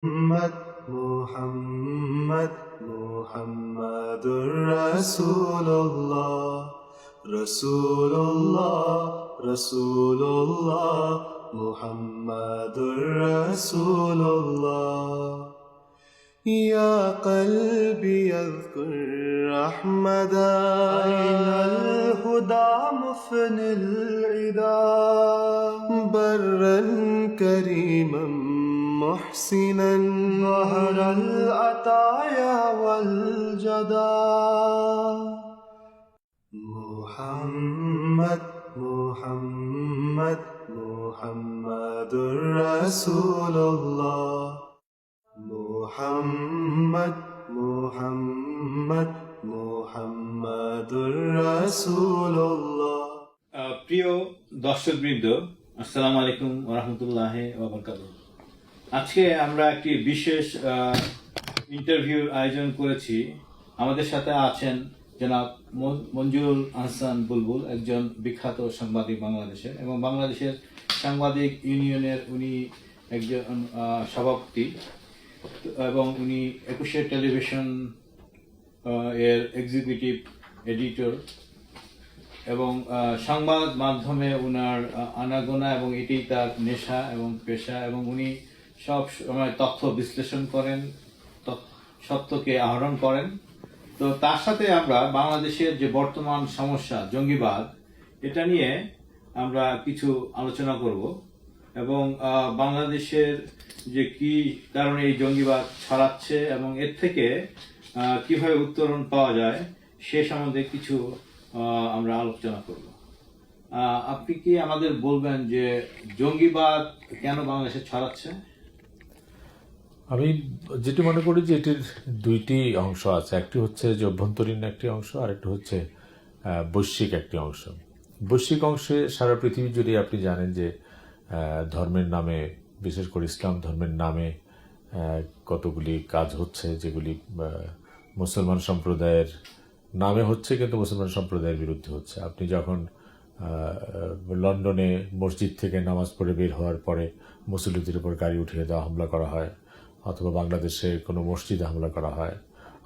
محمد محمد محمد رسول الله رسول الله رسول الله محمد رسول الله يا قلبي يذكر أحمدا أين الهدى مفني العدا برا كريما محسنا ظهر العطايا والجدا محمد محمد محمد رسول الله محمد محمد محمد رسول الله প্রিয় দর্শকবৃন্দ, আসসালামু আলাইকুম ওয়া রাহমাতুল্লাহি ওয়া বারাকাতুহু। আজকে আমরা একটি বিশেষ ইন্টারভিউর আয়োজন করেছি। আমাদের সাথে আছেন জনাব মঞ্জুরুল আহসান বুলবুল, একজন বিখ্যাত সাংবাদিক বাংলাদেশের, এবং বাংলাদেশের সাংবাদিক ইউনিয়নের উনি একজন সভাপতি, এবং উনি ২১ টেলিভিশন এর এক্সিকিউটিভ এডিটর, এবং সংবাদ মাধ্যমে উনার আনাগোনা, এবং এটি তার নেশা এবং পেশা, এবং উনি সব সময় তথ্য বিশ্লেষণ করেন, সত্যকে আহরণ করেন। তো তার সাথে আমরা বাংলাদেশের যে বর্তমান সমস্যা জঙ্গিবাদ, এটা নিয়ে আমরা কিছু আলোচনা করব, এবং বাংলাদেশের যে কি কারণে এই জঙ্গিবাদ ছড়াচ্ছে এবং এর থেকে কিভাবে উত্তরণ পাওয়া যায় সে সম্বন্ধে কিছু আমরা আলোচনা করব। আপনি কি আমাদের বলবেন যে জঙ্গিবাদ কেন বাংলাদেশে ছড়াচ্ছে? আমি যেটি মনে করি যে এটির দুইটি অংশ আছে। একটি হচ্ছে যে অভ্যন্তরীণ একটি অংশ, আর একটি হচ্ছে বৈশ্বিক একটি অংশ। বৈশ্বিক অংশে সারা পৃথিবী জুড়ে আপনি জানেন যে ধর্মের নামে, বিশেষ করে ইসলাম ধর্মের নামে কতগুলি কাজ হচ্ছে, যেগুলি মুসলমান সম্প্রদায়ের নামে হচ্ছে কিন্তু মুসলমান সম্প্রদায়ের বিরুদ্ধে হচ্ছে। আপনি যখন লন্ডনে মসজিদ থেকে নামাজ পড়ে বের হওয়ার পরে মুসল্লিদের উপর গাড়ি উঠিয়ে দেওয়া, হামলা করা হয়, অথবা বাংলাদেশে কোনো মসজিদে হামলা করা হয়,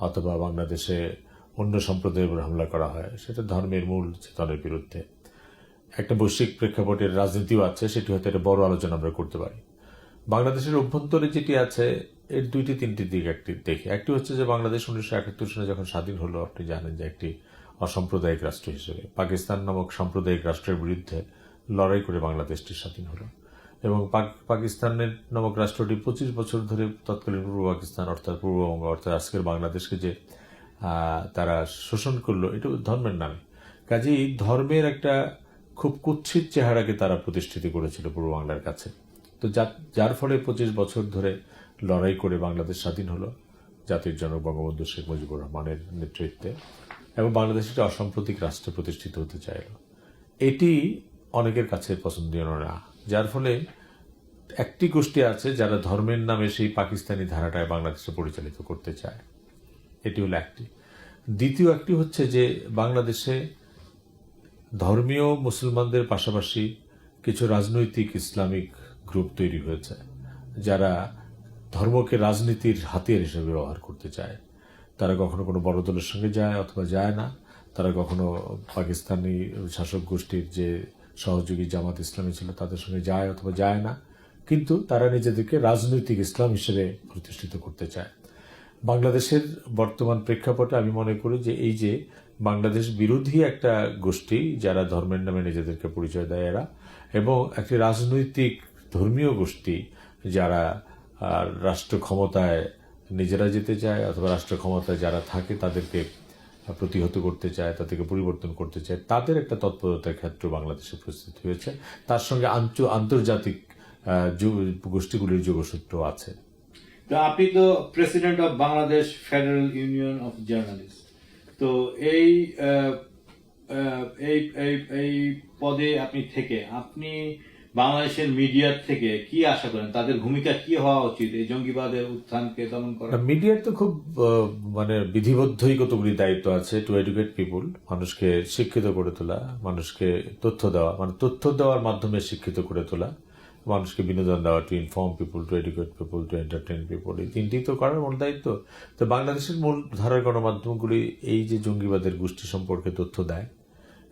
অথবা বাংলাদেশে অন্য সম্প্রদায়ের উপর হামলা করা হয়, সেটা ধর্মের মূল চেতনের বিরুদ্ধে। একটা বৈশ্বিক প্রেক্ষাপটের রাজনীতিও আছে, সেটি হয়তো একটা বড় আলোচনা আমরা করতে পারি। বাংলাদেশের অভ্যন্তরে যেটি আছে এর দুইটি তিনটি দিক একটি দেখি। একটি হচ্ছে যে বাংলাদেশ 1971 সালে যখন স্বাধীন হলো, আপনি জানেন যে একটি অসাম্প্রদায়িক রাষ্ট্র হিসেবে পাকিস্তান নামক সাম্প্রদায়িক রাষ্ট্রের বিরুদ্ধে লড়াই করে বাংলাদেশটি স্বাধীন হলো, এবং পাকিস্তানের নামক রাষ্ট্রটি 25 বছর ধরে তৎকালীন পূর্ব পাকিস্তান অর্থাৎ পূর্ববঙ্গ অর্থাৎ আজকের বাংলাদেশকে যে তারা শোষণ করলো, এটা ধর্মের নামে। কাজেই ধর্মের একটা খুব কুৎসিত চেহারাকে তারা প্রতিষ্ঠিত করেছিল পূর্ব বাংলার কাছে। তো যার ফলে 25 বছর ধরে লড়াই করে বাংলাদেশ স্বাধীন হলো জাতির জনক বঙ্গবন্ধু শেখ মুজিবুর রহমানের নেতৃত্বে, এবং বাংলাদেশ একটি অসাম্প্রতিক রাষ্ট্রে প্রতিষ্ঠিত হতে চাইল। এটি অনেকের কাছে পছন্দনীয় না, যার ফলে একটি গোষ্ঠী আছে যারা ধর্মের নামে সেই পাকিস্তানি ধারাটায় বাংলাদেশে পরিচালিত করতে চায়। এটি হলো একটি। দ্বিতীয় একটি হচ্ছে যে বাংলাদেশে ধর্মীয় মুসলমানদের পাশাপাশি কিছু রাজনৈতিক ইসলামিক গ্রুপ তৈরি হয়েছে, যারা ধর্মকে রাজনীতির হাতিয়ার হিসেবে ব্যবহার করতে চায়। তারা কখনো কোনো বড় দলের সঙ্গে যায় অথবা যায় না, তারা কখনো পাকিস্তানি শাসক গোষ্ঠীর যে সহযোগী জামাত ইসলামী ছিল তাদের সঙ্গে যায় অথবা যায় না, কিন্তু তারা নিজেদেরকে রাজনৈতিক ইসলাম হিসেবে প্রতিষ্ঠিত করতে চায়। বাংলাদেশের বর্তমান প্রেক্ষাপটে আমি মনে করি যে এই যে বাংলাদেশ বিরোধী একটা গোষ্ঠী যারা ধর্মের নামে নিজেদেরকে পরিচয় দেয় এরা, এবং একটি রাজনৈতিক ধর্মীয় গোষ্ঠী যারা রাষ্ট্র ক্ষমতায় নিজেরা যেতে চায় অথবা রাষ্ট্র ক্ষমতায় যারা থাকে তাদেরকে প্রতিহত করতে চায়, তাদেরকে পরিবর্তন করতে চায়, তাদের একটা তৎপরতার ক্ষেত্র বাংলাদেশে প্রস্তুত হয়েছে। তার সঙ্গে আন্তর্জাতিক গোষ্ঠীগুলির যোগসূত্র আছে। তো আপনি তো president of Bangladesh federal union of journalist, তো এই এই এই পদে আপনি থেকে আপনি বাংলাদেশের মিডিয়ার থেকে কি আশা করেন? তাদের ভূমিকা কি হওয়া উচিত এই জঙ্গিবাদের উত্থানকে দমন করা? মিডিয়ার তো খুব বিধিবদ্ধই কতগুলি দায়িত্ব আছে। টু এডুকেট পিপুল, মানুষকে শিক্ষিত করে তোলা, মানুষকে তথ্য দেওয়া, তথ্য দেওয়ার মাধ্যমে শিক্ষিত করে তোলা, মানুষকে বিনোদন দেওয়া, to inform people, to educate people, to entertain people, এই তিনটি তো করার মূল দায়িত্ব। তো বাংলাদেশের মূল ধারার গণমাধ্যমগুলি এই যে জঙ্গিবাদের গোষ্ঠী সম্পর্কে তথ্য দেয়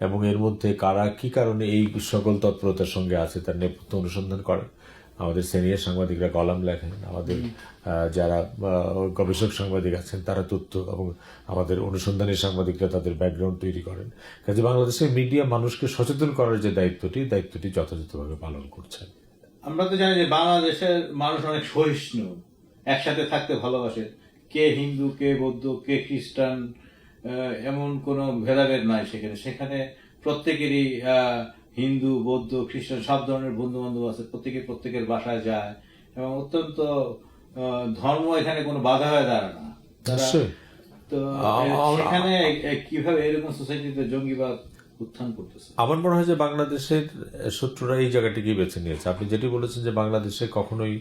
এবং এর মধ্যে কারা কি কারণে এই সকল তৎপরতার সঙ্গে আছে তার নেপথ্য অনুসন্ধান করে। আমাদের সিনিয়র সাংবাদিকরা কলাম লেখেন, আমাদের যারা গবেষক সাংবাদিক আছেন তারা তথ্য, এবং আমাদের অনুসন্ধানী সাংবাদিকরা তাদের ব্যাকগ্রাউন্ড তৈরি করেন। কাজে বাংলাদেশের মিডিয়া মানুষকে সচেতন করার যে দায়িত্বটি যথাযথভাবে পালন করছে। আমরা তো জানি যে বাংলাদেশের মানুষ অনেক সহিষ্ণু, একসাথে থাকতে ভালোবাসে। কে হিন্দু, কে বৌদ্ধ, কে খ্রিস্টান, এমন কোনো ভেদাভেদ নাই সেখানে। সেখানে প্রত্যেকেরই হিন্দু, বৌদ্ধ, খ্রিস্টান সব ধরনের বন্ধু বান্ধব আছে, প্রত্যেকের বাসায় যায় এবং অত্যন্ত ধর্ম এখানে কোনো বাধা হয়ে দাঁড়ায় না। তো সেখানে কিভাবে এরকম সোসাইটিতে জঙ্গিবাদ উত্থান করতেছে? আমার মনে হয় যে বাংলাদেশের শত্রুরা এই জায়গাটিকেই বেছে নিয়েছে। আপনি যেটি বলেছেন যে বাংলাদেশে কখনোই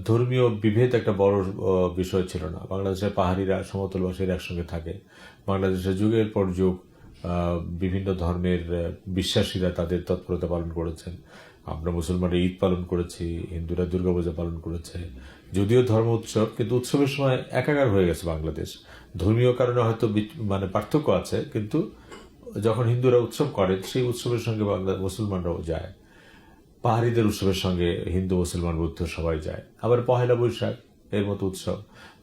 ধর্মীয় বিভেদ একটা বড় বিষয় ছিল না। বাংলাদেশের পাহাড়িরা, সমতলবাসীরা একসঙ্গে থাকে। বাংলাদেশের যুগের পর যুগ বিভিন্ন ধর্মের বিশ্বাসীরা তাদের তৎপরতা পালন করেছেন। আমরা মুসলমানরা ঈদ পালন করেছি, হিন্দুরা দুর্গাপূজা পালন করেছে। যদিও ধর্ম উৎসব, কিন্তু উৎসবের সময় একাকার হয়ে গেছে বাংলাদেশ। ধর্মীয় কারণে হয়তো পার্থক্য আছে, কিন্তু যখন হিন্দুরা উৎসব করেন সেই উৎসবের সঙ্গে মুসলমানরাও যায়। পাহাড়িদের উৎসবের সঙ্গে হিন্দু, মুসলমান, বৌদ্ধ সবাই যায়। আবার পহেলা বৈশাখ এর মতো উৎসব,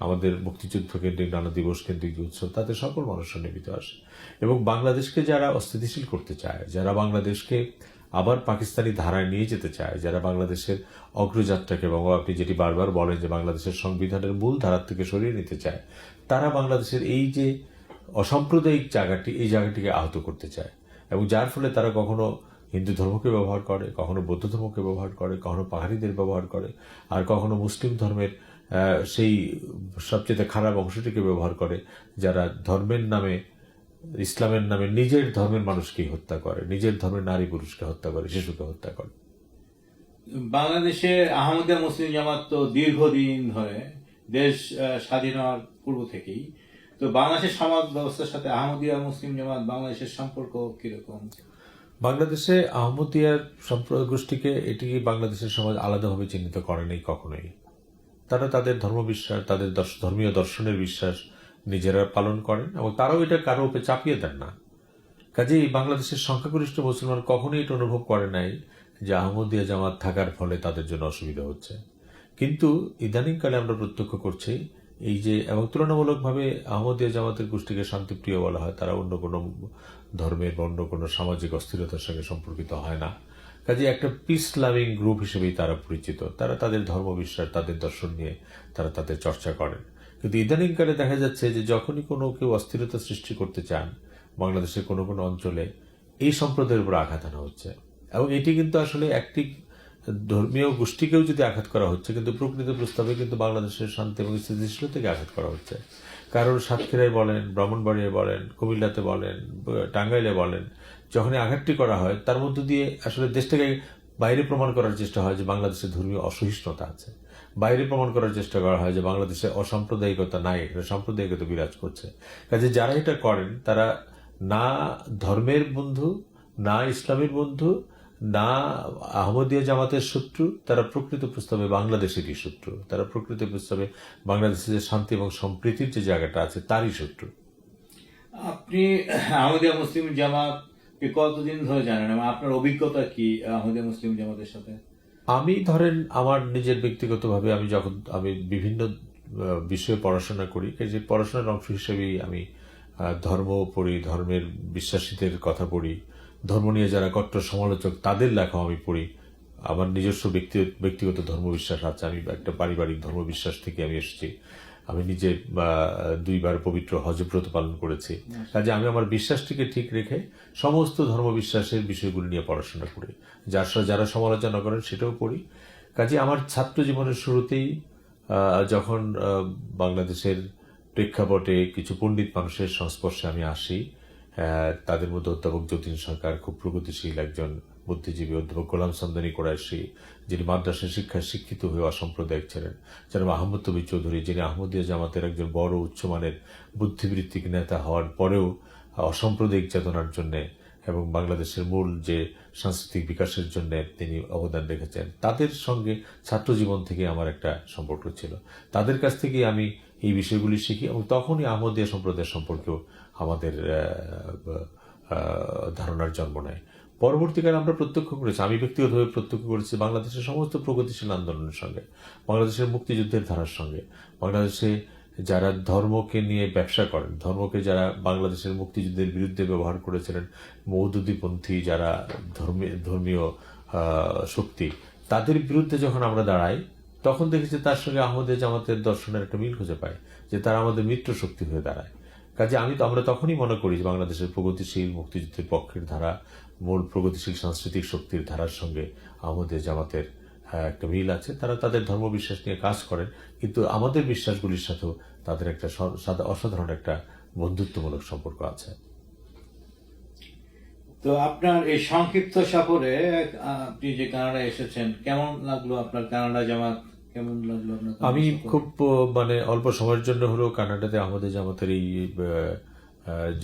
আমাদের মুক্তিযুদ্ধ কেন্দ্রিক নানা দিবস কেন্দ্রিক যে উৎসব, তাতে সকল মানুষ সন্নিহিত আসে। এবং বাংলাদেশকে যারা অস্থিতিশীল করতে চায়, যারা বাংলাদেশকে আবার পাকিস্তানি ধারায় নিয়ে যেতে চায়, যারা বাংলাদেশের অগ্রযাত্রাকে, এবং আপনি যেটি বারবার বলেন যে বাংলাদেশের সংবিধানের মূল ধারার থেকে সরিয়ে নিতে চায়, তারা বাংলাদেশের এই যে অসাম্প্রদায়িক জায়গাটি, এই জায়গাটিকে আহত করতে চায়। এবং যার ফলে তারা কখনো হিন্দু ধর্মকে ব্যবহার করে, কখনো বৌদ্ধ ধর্মকে ব্যবহার করে, কখনো পাহাড়িদের ব্যবহার করে, আর কখনো মুসলিম ধর্মের সেই সবচেয়ে খারাপ অংশটিকে ব্যবহার করে, যারা ধর্মের নামে, ইসলামের নামে নিজের ধর্মের মানুষকেই হত্যা করে, নিজের ধর্মের নারী পুরুষকে হত্যা করে, শিশুকে হত্যা করে। বাংলাদেশে আহমদিয়া মুসলিম জামাত তো দীর্ঘদিন ধরে, দেশ স্বাধীন হওয়ার পূর্ব থেকেই, তো বাংলাদেশের সমাজ ব্যবস্থার সাথে আহমদিয়া মুসলিম জামাত বাংলাদেশের সম্পর্ক কিরকম? বাংলাদেশে আহমদিয়ার সম্প্রদায় গোষ্ঠীকে এটি বাংলাদেশের সমাজ আলাদাভাবে চিহ্নিত করে নাই কখনোই। তারা তাদের ধর্মবিশ্বাস, তাদের ধর্মীয় দর্শনের বিশ্বাস নিজেরা পালন করেন, এবং তারাও এটা কারো উপরে চাপিয়ে দেন না। কাজেই বাংলাদেশের সংখ্যাগরিষ্ঠ মুসলমান কখনোই এটা অনুভব করে নাই যে আহমদিয়া জামাত থাকার ফলে তাদের জন্য অসুবিধা হচ্ছে। কিন্তু ইদানিংকালে আমরা প্রত্যক্ষ করছি এই যে, এবং তুলনামূলকভাবে আহমদিয়া জামাতের গোষ্ঠীকে শান্তিপ্রিয় বলা হয়, তারা অন্য কোনো ধর্মের বা অন্য কোনো সামাজিক অস্থিরতার সঙ্গে সম্পর্কিত হয় না। কাজে একটা পিস লাভিং গ্রুপ হিসেবেই তারা পরিচিত। তারা তাদের ধর্মবিশ্বাস, তাদের দর্শন নিয়ে তারা তাদের চর্চা করেন। কিন্তু ইদানিংকালে দেখা যাচ্ছে যে যখনই কোনো কেউ অস্থিরতা সৃষ্টি করতে চান বাংলাদেশের কোনো কোনো অঞ্চলে, এই সম্প্রদায়ের উপর আঘাত আনা হচ্ছে। এবং এটি কিন্তু আসলে একটি ধর্মীয় গোষ্ঠীকেও যদি আঘাত করা হচ্ছে, কিন্তু প্রকৃত প্রস্তাবে কিন্তু বাংলাদেশের শান্তি এবং স্থিতিশীলতাকে আঘাত করা হচ্ছে। কারণ সাতক্ষীরায় বলেন, ব্রাহ্মণবাড়িয়ায় বলেন, কুমিল্লাতে বলেন, টাঙ্গাইলে বলেন, যখনই আঘাতটি করা হয় তার মধ্য দিয়ে আসলে দেশটাকে বাইরে প্রমাণ করার চেষ্টা হয় যে বাংলাদেশে ধর্মীয় অসহিষ্ণুতা আছে, বাইরে প্রমাণ করার চেষ্টা করা হয় যে বাংলাদেশে অসাম্প্রদায়িকতা নাই, এটা সাম্প্রদায়িকতা বিরাজ করছে। কাজে যারা এটা করেন তারা না ধর্মের বন্ধু, না ইসলামের বন্ধু, না আহমদিয়া জামাতের শত্রু, তারা প্রকৃত প্রস্তাবে বাংলাদেশেরই শত্রু। তারা প্রকৃত প্রস্তাবে বাংলাদেশের যে শান্তি এবং সম্প্রীতির যে জায়গাটা আছে তারই শত্রু। আপনি আহমদিয়া মুসলিম জামাত কতদিন ধরে জানেন এবং আপনার অভিজ্ঞতা কি আহমদিয়া মুসলিম জামাতের সাথে? আমি ধরেন আমার নিজের ব্যক্তিগতভাবে আমি বিভিন্ন বিষয়ে পড়াশোনা করি, যে পড়াশোনার অংশ হিসেবেই আমি ধর্ম পড়ি, ধর্মের বিশ্বাসীদের কথা পড়ি, ধর্ম নিয়ে যারা কট্টর সমালোচক তাদের লেখাও আমি পড়ি। আমার নিজস্ব ব্যক্তিগত ধর্মবিশ্বাস আছে। আমি একটা পারিবারিক ধর্মবিশ্বাস থেকে আমি এসেছি। আমি নিজে 2 বার পবিত্র হজব্রত পালন করেছি। কাজে আমি আমার বিশ্বাসটিকে ঠিক রেখে সমস্ত ধর্মবিশ্বাসের বিষয়গুলি নিয়ে পড়াশোনা করি। যারা সমালোচনা করেন সেটাও পড়ি। কাজে আমার ছাত্র জীবনের শুরুতেই যখন বাংলাদেশের প্রেক্ষাপটে কিছু পণ্ডিত মানুষের সংস্পর্শে আমি আসি, তাদের মধ্যে অধ্যাপক যতীন সরকার খুব প্রগতিশীল একজন বুদ্ধিজীবী, অধ্যাপক গোলাম সামদানি কোরাইশি যিনি মাদ্রাসা শিক্ষায় শিক্ষিত হয়ে অসাম্প্রদায়িক ছিলেন, জনাব আহমদ তবি চৌধুরী যিনি আহমদিয়া জামাতের একজন বড় উচ্চমানের বুদ্ধিবৃত্তিক নেতা হওয়ার পরেও অসাম্প্রদায়িক চেতনার জন্য এবং বাংলাদেশের মূল যে সাংস্কৃতিক বিকাশের জন্য তিনি অবদান রেখেছেন, তাদের সঙ্গে ছাত্র জীবন থেকে আমার একটা সম্পর্ক ছিল। তাদের কাছ থেকে আমি এই বিষয়গুলি শিখি এবং তখনই আহমদিয়া সম্প্রদায়ের সম্পর্কেও আমাদের ধারণার জন্ম নেয়। পরবর্তীকালে আমরা প্রত্যক্ষ করেছি, আমি ব্যক্তিগতভাবে প্রত্যক্ষ করেছি বাংলাদেশের সমস্ত প্রগতিশীল আন্দোলনের সঙ্গে, বাংলাদেশের মুক্তিযুদ্ধের ধারার সঙ্গে, বাংলাদেশে যারা ধর্মকে নিয়ে ব্যবসা করেন, ধর্মকে যারা বাংলাদেশের মুক্তিযুদ্ধের বিরুদ্ধে ব্যবহার করেছিলেন, মওদুদিপন্থী যারা ধর্মীয় শক্তি, তাদের বিরুদ্ধে যখন আমরা দাঁড়াই, তখন দেখেছি তার সঙ্গে আহমদিয়া জামাতের দর্শনের একটা মিল খুঁজে পাই, যে তারা আমাদের মিত্র শক্তি হয়ে দাঁড়ায়। কাজে আমরা তখনই মনে করি যে বাংলাদেশের প্রগতিশীল মুক্তিযুদ্ধের পক্ষের ধারা, মূল প্রগতিশীল সাংস্কৃতিক শক্তির ধারার সঙ্গে আহমদিয়া জামাতের একটা মিল আছে। তারা তাদের ধর্মবিশ্বাস নিয়ে কাজ করেন, কিন্তু আমাদের বিশ্বাসগুলির সাথেও তাদের একটা অসাধারণ একটা বন্ধুত্বমূলক সম্পর্ক আছে। তো আপনার এই সংক্ষিপ্ত সফরে আপনি যে কানাডা এসেছেন, কেমন লাগলো আপনার কানাডা জামাত? কেমন লাগলো আপনার? আমি খুব অল্প সময়ের জন্য হলেও কানাডাতে আমাদের জামাতের এই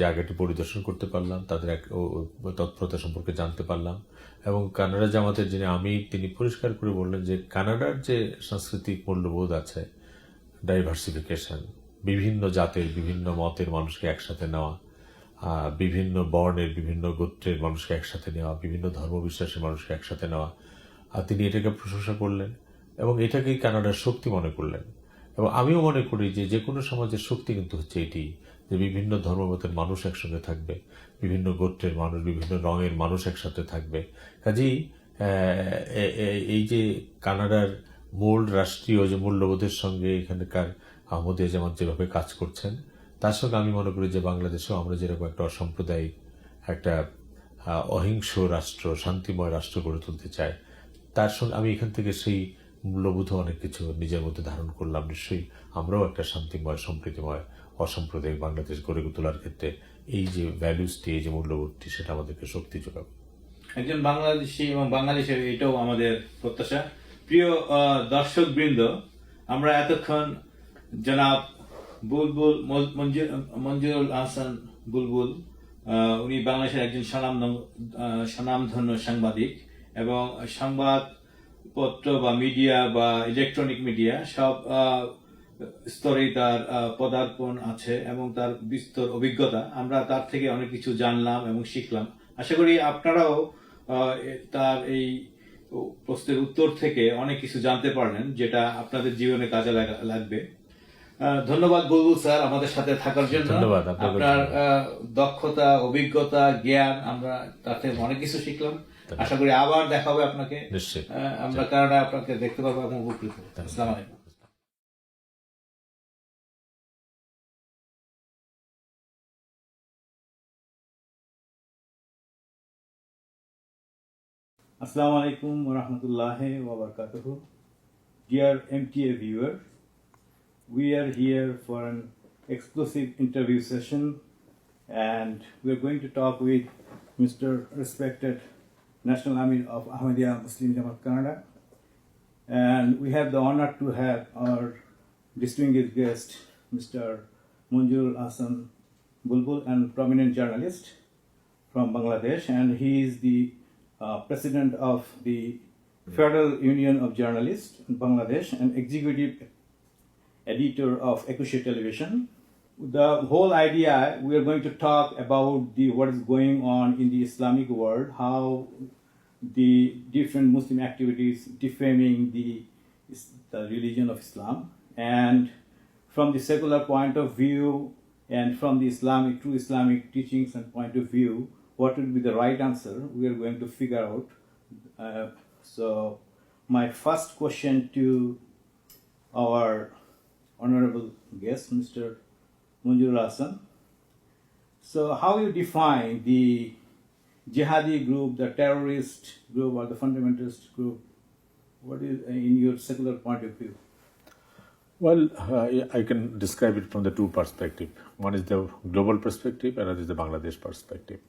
জায়গাটি পরিদর্শন করতে পারলাম, তাদের এক তৎপরতা সম্পর্কে জানতে পারলাম। এবং কানাডা জামাতের যিনি আমির, তিনি পরিষ্কার করে বললেন যে কানাডার যে সাংস্কৃতিক মূল্যবোধ আছে, ডাইভার্সিফিকেশন, বিভিন্ন জাতের বিভিন্ন মতের মানুষকে একসাথে নেওয়া, বিভিন্ন বর্ণের বিভিন্ন গোত্রের মানুষকে একসাথে নেওয়া, বিভিন্ন ধর্মবিশ্বাসের মানুষকে একসাথে নেওয়া, তিনি এটাকে প্রশংসা করলেন এবং এটাকেই কানাডার শক্তি মনে করলেন। এবং আমিও মনে করি যে কোনো সমাজের শক্তি কিন্তু হচ্ছে এটি, যে বিভিন্ন ধর্মমতের মানুষ একসঙ্গে থাকবে, বিভিন্ন গোত্রের মানুষ, বিভিন্ন রঙের মানুষ একসাথে থাকবে। কাজেই এই যে কানাডার মূল রাষ্ট্রীয় যে মূল্যবোধের সঙ্গে এখানকার আহমদিয়া জামাত যেভাবে কাজ করছেন, তার সঙ্গে আমি মনে করি যে বাংলাদেশেও আমরা যেরকম একটা অসাম্প্রদায়িক, একটা অহিংস রাষ্ট্র, শান্তিময় রাষ্ট্র গড়ে তুলতে চাই, তার সঙ্গে আমি এখান থেকে সেই মূল্যবোধ অনেক কিছু নিজের মধ্যে ধারণ করলাম। নিশ্চয়ই আমরাও একটা শান্তিময়, সম্প্রীতিময়, অসাম্প্রদায়িক বাংলাদেশ গড়ে তোলার ক্ষেত্রে এই যে ভ্যালুসটি, এই যে মূল্যবোধটি, সেটা আমাদেরকে শক্তি যোগাবে। একজন বাংলাদেশি এবং বাংলাদেশের এটাও আমাদের প্রত্যাশা। প্রিয় দর্শক বৃন্দ, আমরা এতক্ষণ জনাব বুলবুল মঞ্জুরুল আহসান বুলবুল, উনি বাংলাদেশের একজন স্বনামধন্য সাংবাদিক এবং সংবাদপত্র বা মিডিয়া বা ইলেকট্রনিক মিডিয়া সব স্তরেই তার পদার্পণ আছে এবং তার বিস্তর অভিজ্ঞতা। আমরা তার থেকে অনেক কিছু জানলাম এবং শিখলাম। আশা করি আপনারাও তার এই প্রশ্নের উত্তর থেকে অনেক কিছু জানতে পারলেন, যেটা আপনাদের জীবনে কাজে লাগবে। ধন্যবাদ বুলবুল স্যার আমাদের সাথে থাকার জন্য। ধন্যবাদ আপনার দক্ষতা, অভিজ্ঞতা, জ্ঞান, আমরা তাতে অনেক কিছু শিখলাম। আশা করি আবার দেখা হবে আপনাকে। নিশ্চয়ই আমরা কানাডায় আপনাকে দেখতে পারবো এবং উপকৃত। আসসালামু আলাইকুম। Assalamu alaikum wa rahmatullahi wa barakatuhu. Dear MTA viewer, we are here for an exclusive interview session, and we are going to talk with Mr. respected National Amir of Ahmadiyya Muslim Jamaat Canada, and we have the honor to have our distinguished guest, Mr. Manjurul Ahsan Bulbul, and prominent journalist from Bangladesh, and he is the president of the Federal Union of Journalists in Bangladesh and executive editor of Ekushe Television. The whole idea, we are going to talk about what is going on in the Islamic world, how the different Muslim activities defaming the religion of Islam, and from the secular point of view and from the true Islamic teachings and point of view, what would be the right answer, we are going to figure out. So my first question to our honorable guest, Mr. Manjurul Ahsan. So how you define the jihadi group, the terrorist group or the fundamentalist group? What is in your secular point of view? Well, I can describe it from the two perspectives. One is the global perspective, and another is the Bangladesh perspective.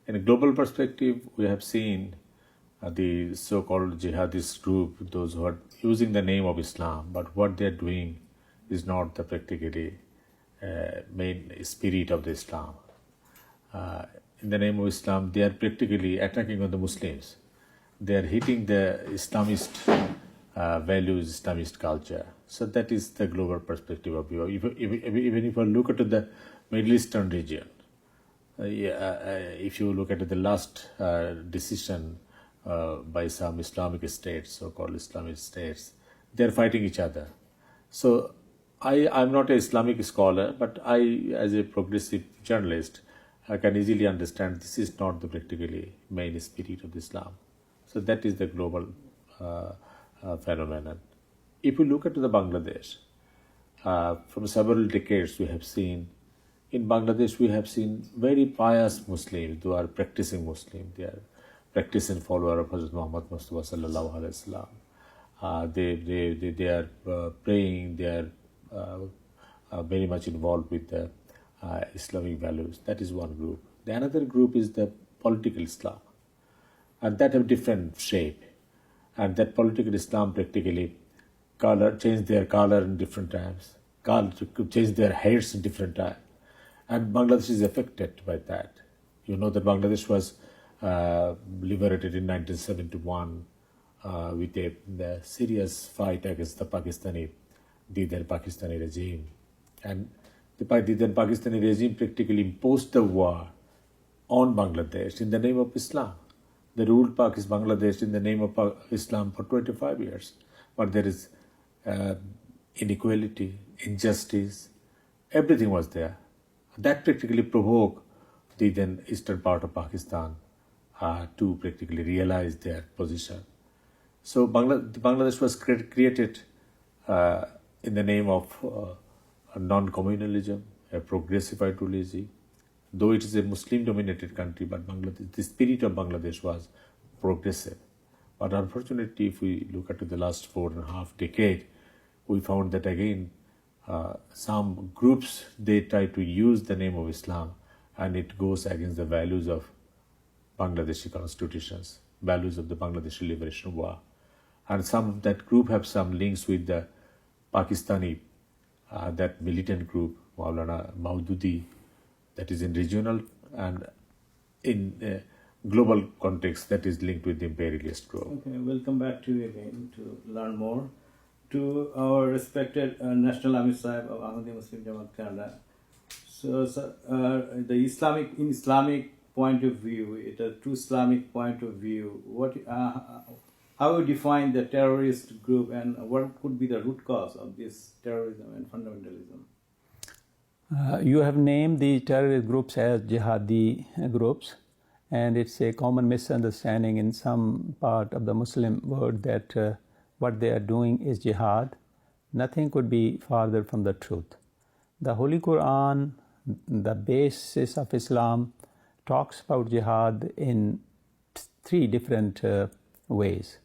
In a global perspective, we have seen the so-called jihadist group, those who are using the name of Islam, but what they are doing is not the practically main spirit of the Islam. in the name of Islam, they are practically attacking on the Muslims. They are hitting the Islamist values, Islamist culture. So that is the global perspective of view. Even if I look at the Middle Eastern region, if you look at the last decision by some Islamic states, so-called Islamic states, they are fighting each other. So I'm not an Islamic scholar, but I, as a progressive journalist, I can easily understand this is not the practically main spirit of Islam. So that is the global phenomenon. If you look at the Bangladesh, from several decades we have seen, in Bangladesh we have seen very pious Muslims who are practicing Muslim. They are practicing follower of Hazrat Muhammad Mustafa sallallahu alaihi wasallam. They are praying. They are very much involved with the Islamic values. That is one group. The another group is the political Islam, and that have different shape. And that political Islam practically change their color in different times, change their hairs in different times. And Bangladesh is affected by that. You know that Bangladesh was liberated in 1971 with the serious fight against the Pakistani regime. And the Pakistani regime practically imposed the war on Bangladesh in the name of Islam. They ruled Bangladesh in the name of Islam for 25 years. But there is inequality, injustice, everything was there. That practically provoked the then eastern part of Pakistan to practically realize their position. So Bangladesh was created in the name of non-communalism, a progressive ideology. Though it is a Muslim-dominated country, but the spirit of Bangladesh was progressive. But unfortunately, if we look at the last 4.5 decades, we found that again, some groups, they try to use the name of Islam, and it goes against the values of Bangladeshi constitutions, values of the Bangladeshi Liberation War. And some of that group have some links with the Pakistani, that militant group, Maulana Maududi, that is in regional and in global context that is linked with the imperialist group. Okay, we'll come back to you again to learn more. To our respected National Amir Sahib of Ahmadi Muslim Jamaat Canada. So the Islamic point of view, it a true Islamic point of view, how you define the terrorist group and what could be the root cause of this terrorism and fundamentalism? You have named the terrorist groups as jihadi groups, and it's a common misunderstanding in some part of the Muslim world that what they are doing is jihad. Nothing could be farther from the truth. The Holy Quran, the basis of Islam, talks about jihad in 3 different ways.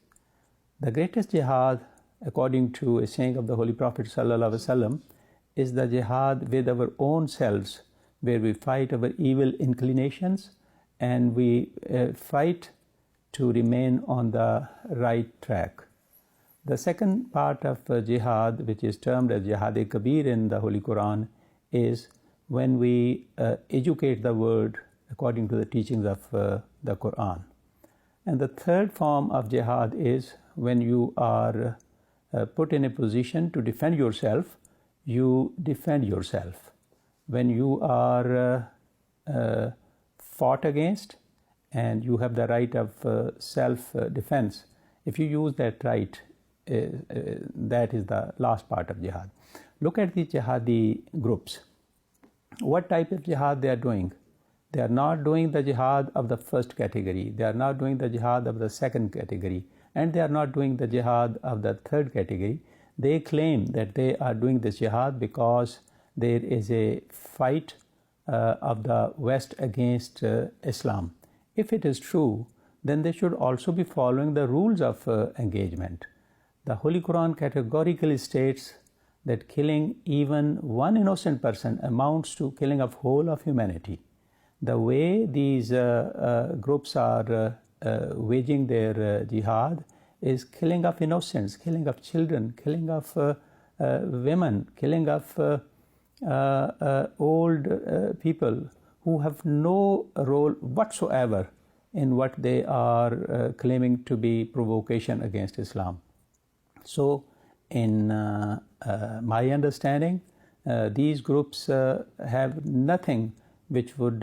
The greatest jihad, according to a saying of the Holy Prophet ﷺ, is the jihad with our own selves, where we fight our evil inclinations and we fight to remain on the right track. The second part of jihad, which is termed as Jihad-e-Kabir in the Holy Quran, is when we educate the world according to the teachings of the Quran. And the third form of jihad is when you are put in a position to defend yourself, you defend yourself. When you are fought against and you have the right of self-defense, if you use that right, that is the last part of jihad. Look at the jihadi groups. What type of jihad they are doing? They are not doing the jihad of the first category. They are not doing the jihad of the second category. And they are not doing the jihad of the third category. They claim that they are doing this jihad because there is a fight of the West against Islam. If it is true, then they should also be following the rules of engagement. The Holy Quran categorically states that killing even one innocent person amounts to killing of whole of humanity. The way these groups are waging their jihad is killing of innocents, killing of children, killing of women, killing of old people who have no role whatsoever in what they are claiming to be provocation against Islam. So, in my understanding, these groups have nothing which would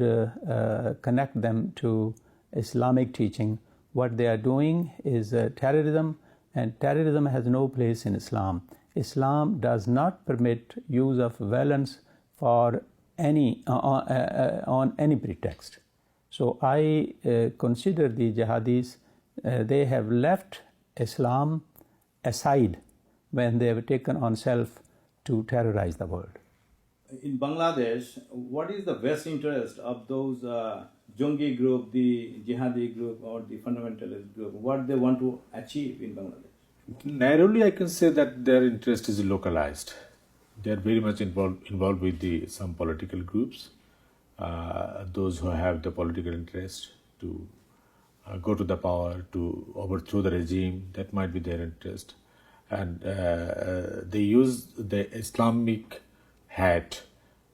connect them to Islamic teaching. What they are doing is terrorism, and terrorism has no place in Islam. Islam does not permit use of violence for any on any pretext. So I consider the jihadis, they have left Islam aside when they have taken on self to terrorize the world. In Bangladesh, what is the best interest of those Jongi group, the jihadi group, or the fundamentalist group? What they want to achieve in Bangladesh? Narrowly, I can say that their interest is localized. They are very much involved with some political groups, those who have the political interest to go to the power, to overthrow the regime. That might be their interest. And they use the Islamic hat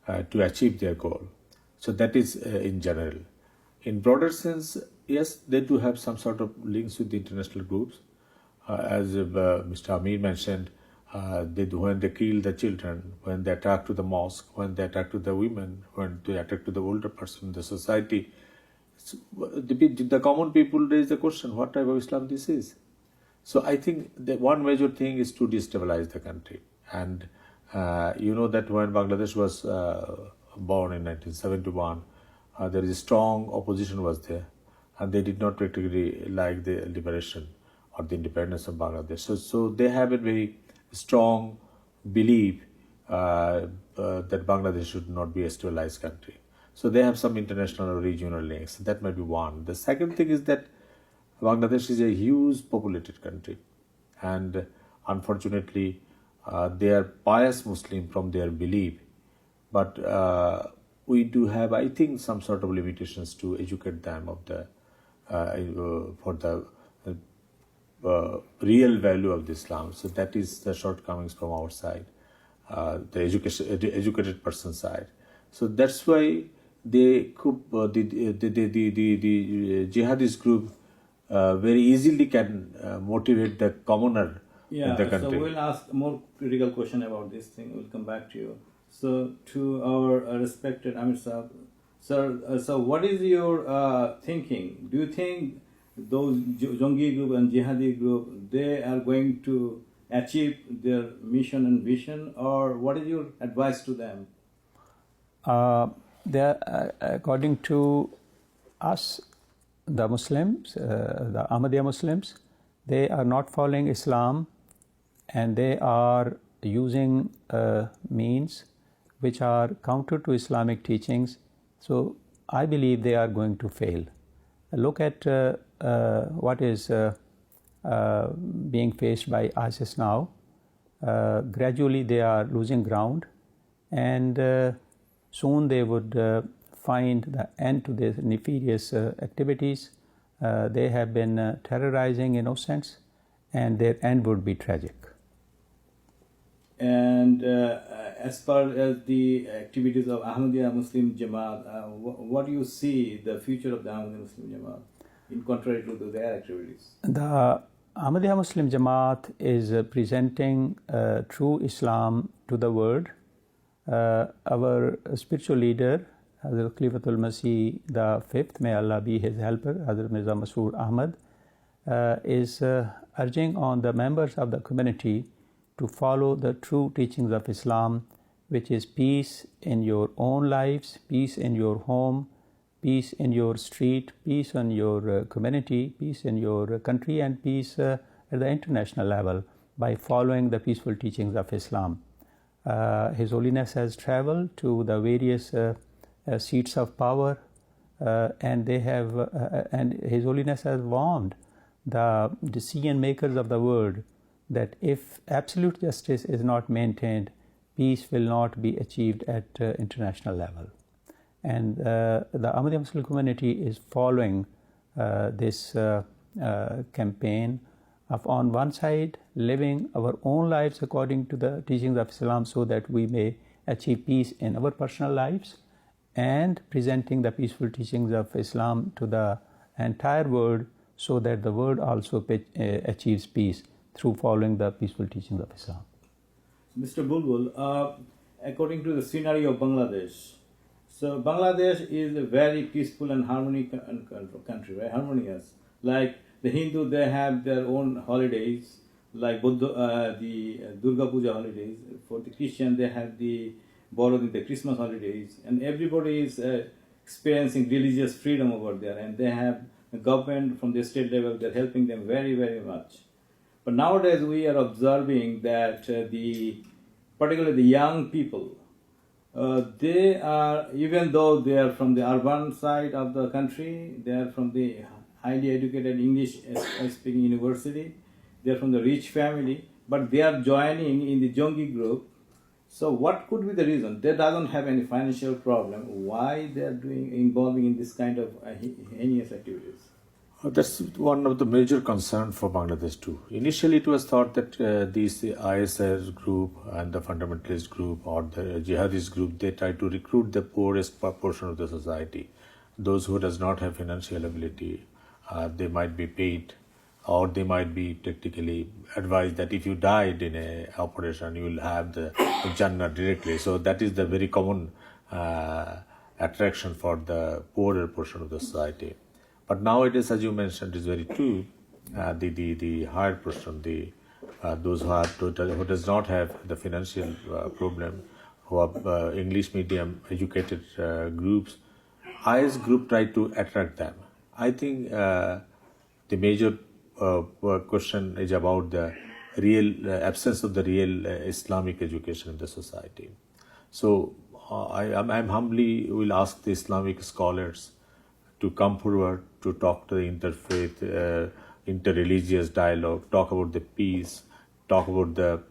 to achieve their goal. So that is in general. In broader sense, yes, they do have some sort of links with the international groups. As Mr. Amir mentioned, when they kill the children, when they attack to the mosque, when they attack to the women, when they attack to the older person in the society, the common people raise the question, what type of Islam this is? So I think the one major thing is to destabilize the country. And you know that when Bangladesh was born in 1971, there is a strong opposition was there, and they did not particularly like the liberation or the independence of Bangladesh. So they have a very strong belief that Bangladesh should not be a stabilized country. So they have some international or regional links. That might be one. The second thing is that Bangladesh is a huge populated country, and unfortunately they are pious Muslim from their belief, but we do have, I think, some sort of limitations to educate them of the for the real value of the Islam. So that is the shortcomings from our side, the educated person side. So that's why they could the jihadist group very easily can motivate the commoner in the country. So we'll ask more critical question about this thing. We'll come back to you. So to our respected Amir Saab, sir, so what is your thinking? Do you think those Jongi group and Jihadi group, they are going to achieve their mission and vision, or what is your advice to them? According to us, the Muslims, the Ahmadiyya Muslims, they are not following Islam, and they are using means which are counter to Islamic teachings. So I believe they are going to fail. Look at what is being faced by ISIS now. Gradually they are losing ground, and soon they would find the end to their nefarious activities. They have been terrorizing innocents, and their end would be tragic. And as far as the activities of Ahmadiyya Muslim Jamaat, what do you see the future of the Ahmadiyya Muslim Jamaat in contrary to their activities? The Ahmadiyya Muslim Jamaat is presenting true Islam to the world. Our spiritual leader, Hazrat Khalifatul Masih the Fifth, may Allah be his helper, Hazrat Mirza Masroor Ahmad, is urging on the members of the community to follow the true teachings of Islam, which is peace in your own lives, peace in your home, peace in your street, peace in your community, peace in your country, and peace at the international level by following the peaceful teachings of Islam. His Holiness has traveled to the various seats of power, and they have, and His Holiness has warned the decision makers of the world that if absolute justice is not maintained, peace will not be achieved at international level. And the Ahmadiyya Muslim community is following this campaign of, on one side, living our own lives according to the teachings of Islam so that we may achieve peace in our personal lives, and presenting the peaceful teachings of Islam to the entire world so that the world also achieves peace through following the peaceful teachings of Islam. Mr. Bulbul, according to the scenario of Bangladesh, so Bangladesh is a very peaceful and harmonious country, right? Harmonious. Like the Hindu, they have their own holidays, like Buddha, the Durga Puja holidays. For the Christian, they have the Borodin, the Christmas holidays, and everybody is experiencing religious freedom over there, and they have a government from the state level. They're helping them very, very much. But nowadays we are observing that particularly the young people, they are, even though they are from the urban side of the country, they are from the highly educated English speaking university, they are from the rich family, but they are joining in the Jongi group. So what could be the reason? They doesn't have any financial problem. Why they are involving in this kind of heinous activities? That's one of the major concerns for Bangladesh too. Initially, it was thought that these ISIS group and the fundamentalist group or the jihadist group, they try to recruit the poorest portion of the society. Those who does not have financial ability, they might be paid, or they might be practically advised that if you died in a operation, you will have the Jannah directly. So that is the very common attraction for the poorer portion of the society. But nowadays, as you mentioned, is very true. The higher portion, those who does not have the financial problem, who are English medium educated groups, IS group try to attract them. I think the major question is about the real absence of the real Islamic education in the society. So I'm humbly will ask the Islamic scholars to come forward to talk to the interfaith, interreligious dialogue, talk about the peace, talk about the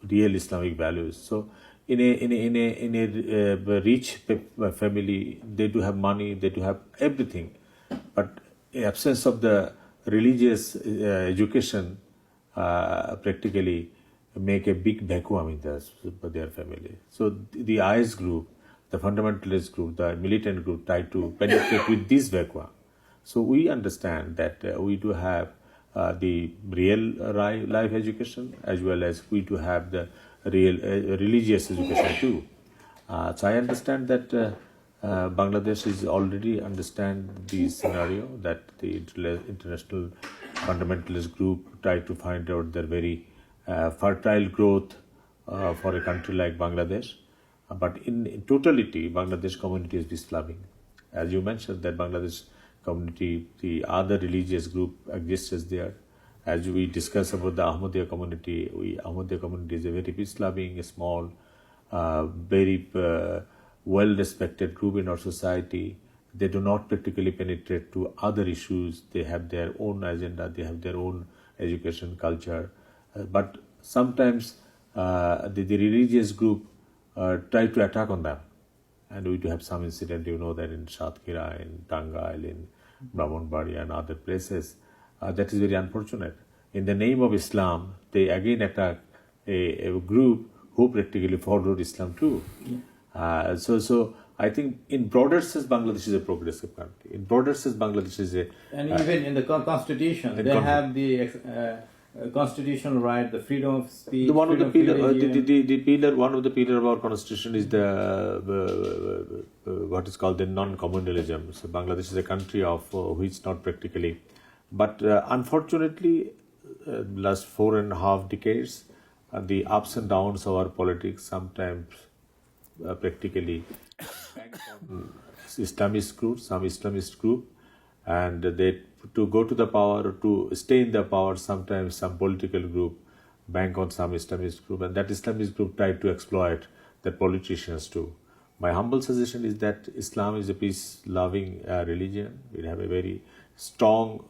real Islamic values. So in a rich family, they do have money, they do have everything, but in absence of the religious education, practically make a big vacuum in their family. So the IS group, the fundamentalist group, the militant group try to penetrate with this vacuum. So we understand that we do have the real life education as well as we do have the real religious education too. So I understand that Bangladesh is already understand the scenario that the international fundamentalist group try to find out their very fertile growth for a country like Bangladesh. But in totality, Bangladesh community is Islamic. As you mentioned, that Bangladesh community, the other religious group exists there. As we discuss about the Ahmadiyya community, Ahmadiyya community is a very peace-loving, small, very well-respected group in our society. They do not practically penetrate to other issues. They have their own agenda. They have their own education, culture. But sometimes the religious group try to attack on them. And we do have some incident, you know, that in Satkira, in Tangail, in Brahmanbari and other places. That is very unfortunate. In the name of Islam, they again attack a group who practically followed Islam too. So I think in broader sense, Bangladesh is a progressive country. In broader sense, Bangladesh is a... And even in the constitution, they have the constitutional right, the freedom of speech. One of the pillar, one of the pillar of our constitution is the what is called the non-communalism. So Bangladesh is a country of which not practically, but unfortunately, last 4.5 decades, the ups and downs of our politics sometimes practically bank on Islamist groups, some Islamist group, and they to go to the power or to stay in the power, sometimes some political group bank on some Islamist group, and that Islamist group try to exploit the politicians too. My humble suggestion is that Islam is a peace-loving religion. We have a very strong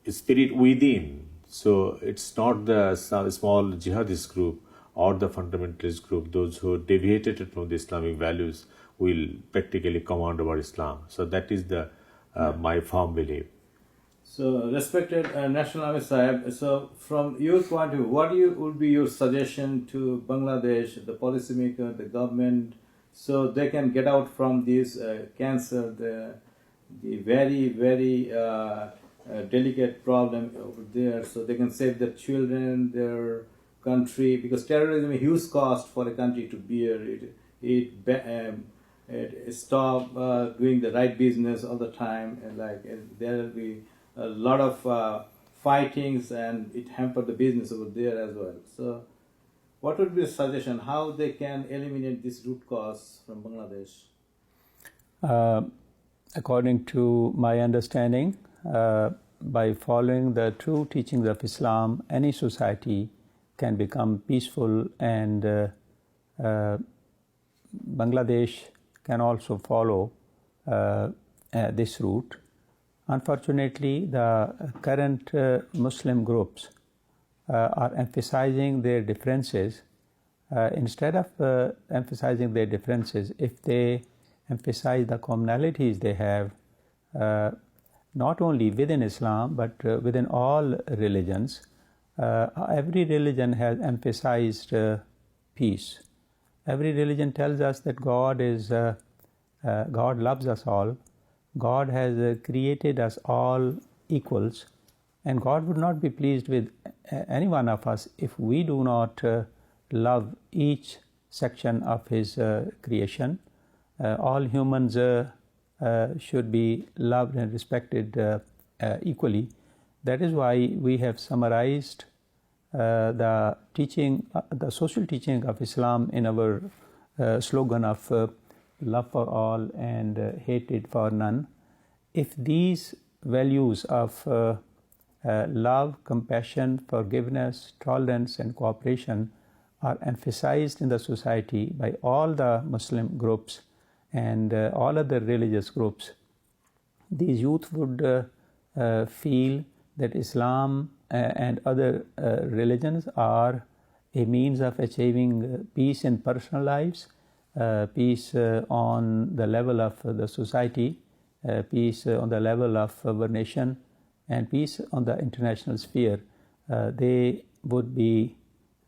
spirit within. So it's not the small jihadist group or the fundamentalist group, those who deviated from the Islamic values will practically command over Islam. So that is the my firm belief. So, respected National Army Sahib, so from your point of view, what would be your suggestion to Bangladesh, the policymaker, the government, so they can get out from this cancer, the very, very delicate problem over there, so they can save their children, their country, because terrorism is a huge cost for a country to bear. It stop doing the right business all the time, and there will be a lot of fightings, and it hamper the business over there as well. So what would be a suggestion how they can eliminate this root cause from Bangladesh? According to my understanding, by following the true teachings of Islam, any society can become peaceful, and Bangladesh can also follow this route. Unfortunately, the current Muslim groups are emphasizing their differences. Instead of emphasizing their differences, if they emphasize the commonalities they have, not only within Islam but within all religions, every religion has emphasized peace. Every religion tells us that God loves us all. God has created us all equals, and God would not be pleased with any one of us if we do not love each section of His creation. All humans should be loved and respected equally. That is why we have summarized the teaching, the social teaching of Islam in our slogan of love for all and hatred for none. If these values of love, compassion, forgiveness, tolerance, and cooperation are emphasized in the society by all the Muslim groups and all other religious groups, these youth would feel that Islam and other religions are a means of achieving peace in personal lives, peace on the level of the society, peace on the level of our nation, and peace on the international sphere. They would be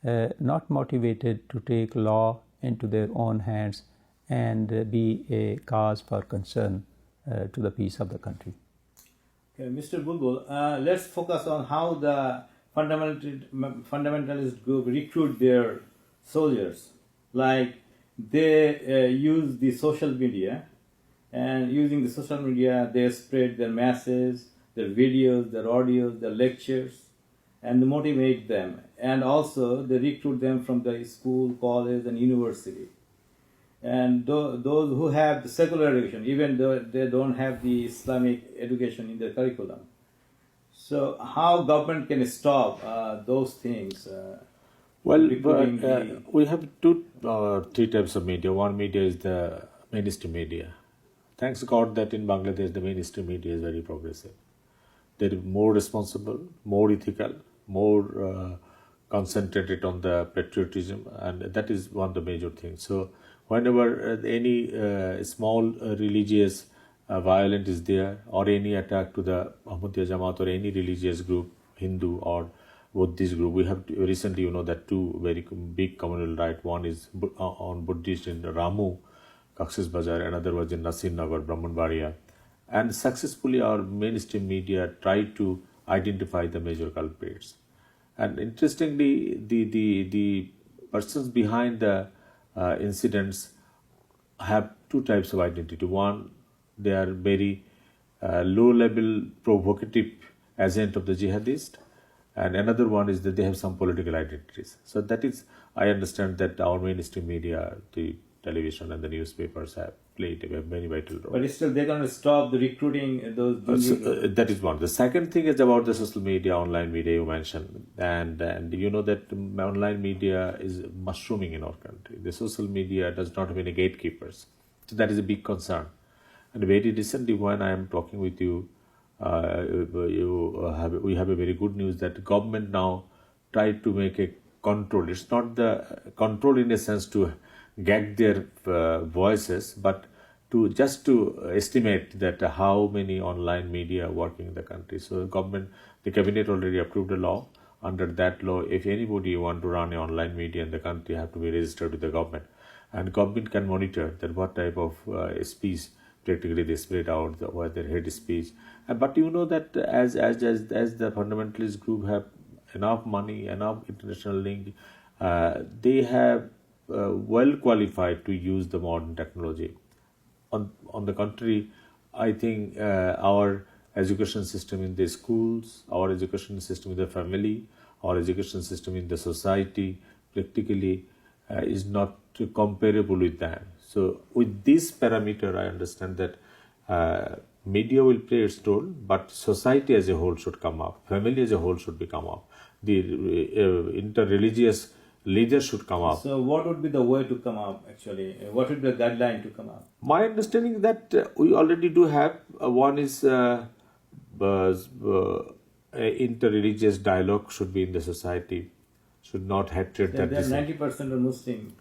not motivated to take law into their own hands and be a cause for concern to the peace of the country. Okay, Mr. Bulbul, let's focus on how the fundamentalist group recruit their soldiers. Like they use the social media, and using the social media they spread their messages, their videos, their audios, their lectures, and they motivate them. And also they recruit them from the school, college, and university. And those who have the secular education, even though they don't have the Islamic education in their curriculum. So how government can stop those things? We have three types of media. One media is the mainstream media. Thanks God that in Bangladesh the mainstream media is very progressive. They are more responsible, more ethical, more concentrated on the patriotism, and that is one of the major things. So whenever any small religious violence is there, or any attack to the Ahmadiyya Jamaat or any religious group, Hindu or Buddhist group, we have recently, that two very big communal rights. One is on Buddhist in Ramu, Cox's Bazar, another was in Nasir Nagar, Brahmanbaria. And successfully our mainstream media tried to identify the major culprits. And interestingly, the persons behind the incidents have two types of identity. One, they are very low-level provocative agent of the jihadist, and another one is that they have some political identities. So that is, I understand that our mainstream media, the television and the newspapers have played a very vital role. But still, they're going to stop the recruiting those. That is one. The second thing is about the social media, online media you mentioned, and you know that online media is mushrooming in our country. The social media does not have any gatekeepers, so that is a big concern. And very recently, when I am talking with you, we have a very good news that the government now tried to make a control. It's not the control in a sense to get their voices, but to estimate that how many online media are working in the country. So the cabinet already approved a law under that law, if anybody want to run an online media in the country, have to be registered with the government, and government can monitor that what type of speech practically they spread out, whether hate speech. But you know that as the fundamentalist group have enough money, enough international link, they have well qualified to use the modern technology. On the contrary, I think our education system in the schools, our education system in the family, our education system in the society practically is not comparable with that. So with this parameter, I understand that media will play its role, but society as a whole should come up, family as a whole should become up, the inter-religious leaders should come up. So what would be the way to come up actually? What would be the guideline to come up? My understanding is that we already do have, one is inter-religious dialogue should be in the society, should not hatred. There are 90% of Muslim.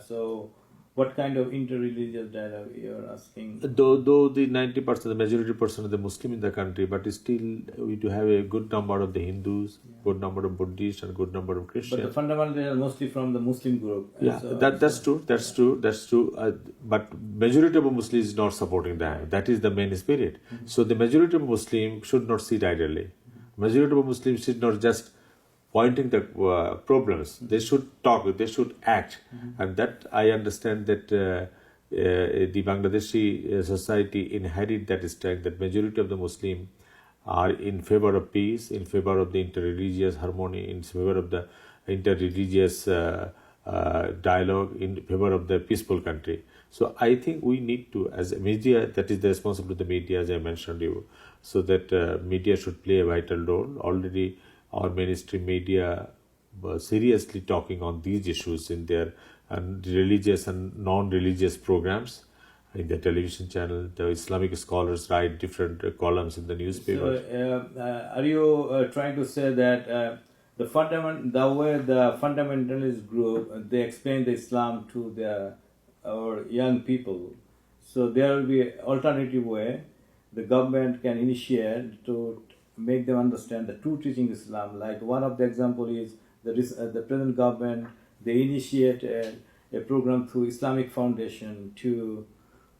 So what kind of inter-religious dialogue you are asking? Though the 90%, the majority percent of the Muslim in the country, but still we do have a good number of the Hindus, good number of Buddhists, and good number of Christians. But the fundamentally are mostly from the Muslim group. Yeah, so, that's true. But majority of Muslims is not supporting that. That is the main spirit. Mm-hmm. So the majority of Muslims should not sit idly. Majority of Muslims should not just pointing the problems. They should talk, they should act. And that I understand that the Bangladeshi society inherit that strength, that majority of the Muslim are in favor of peace, in favor of the inter-religious harmony, in favor of the inter-religious dialogue, in favor of the peaceful country. So I think we need to, as a media, that is the responsibility of the media, as I mentioned you, so that media should play a vital role. Already our mainstream media seriously talking on these issues in their religious and non-religious programs in the television channel. The Islamic scholars write different columns in the newspapers. So, are you trying to say that the way the fundamentalist group they explain the Islam to our young people, so there will be alternative way the government can initiate to make them understand the true teaching of Islam. Like one of the example is the present government, they initiate a program through Islamic Foundation to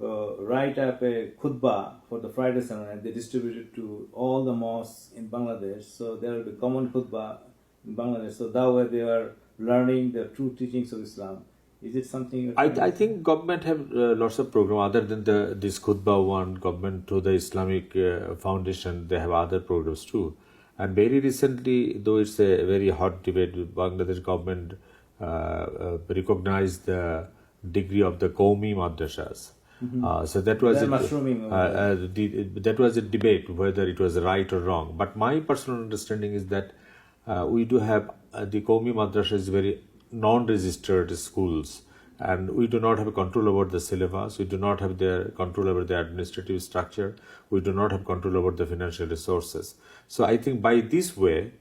write up a khutbah for the Friday sermon, and they distribute it to all the mosques in Bangladesh. So there will be common khutbah in Bangladesh. So that way they are learning the true teachings of Islam. Is it something? I think government have lots of program other than this khutbah one. Government through the Islamic Foundation, they have other programs too. And very recently, though it's a very hot debate, Bangladesh government recognized the degree of the Qawmi madrasas. So that was that was a debate whether it was right or wrong. But my personal understanding is that we do have the Qawmi madrasa is very non-registered schools, and we do not have control over the syllabus, we do not have the control over the administrative structure, we do not have control over the financial resources. So I think by this way,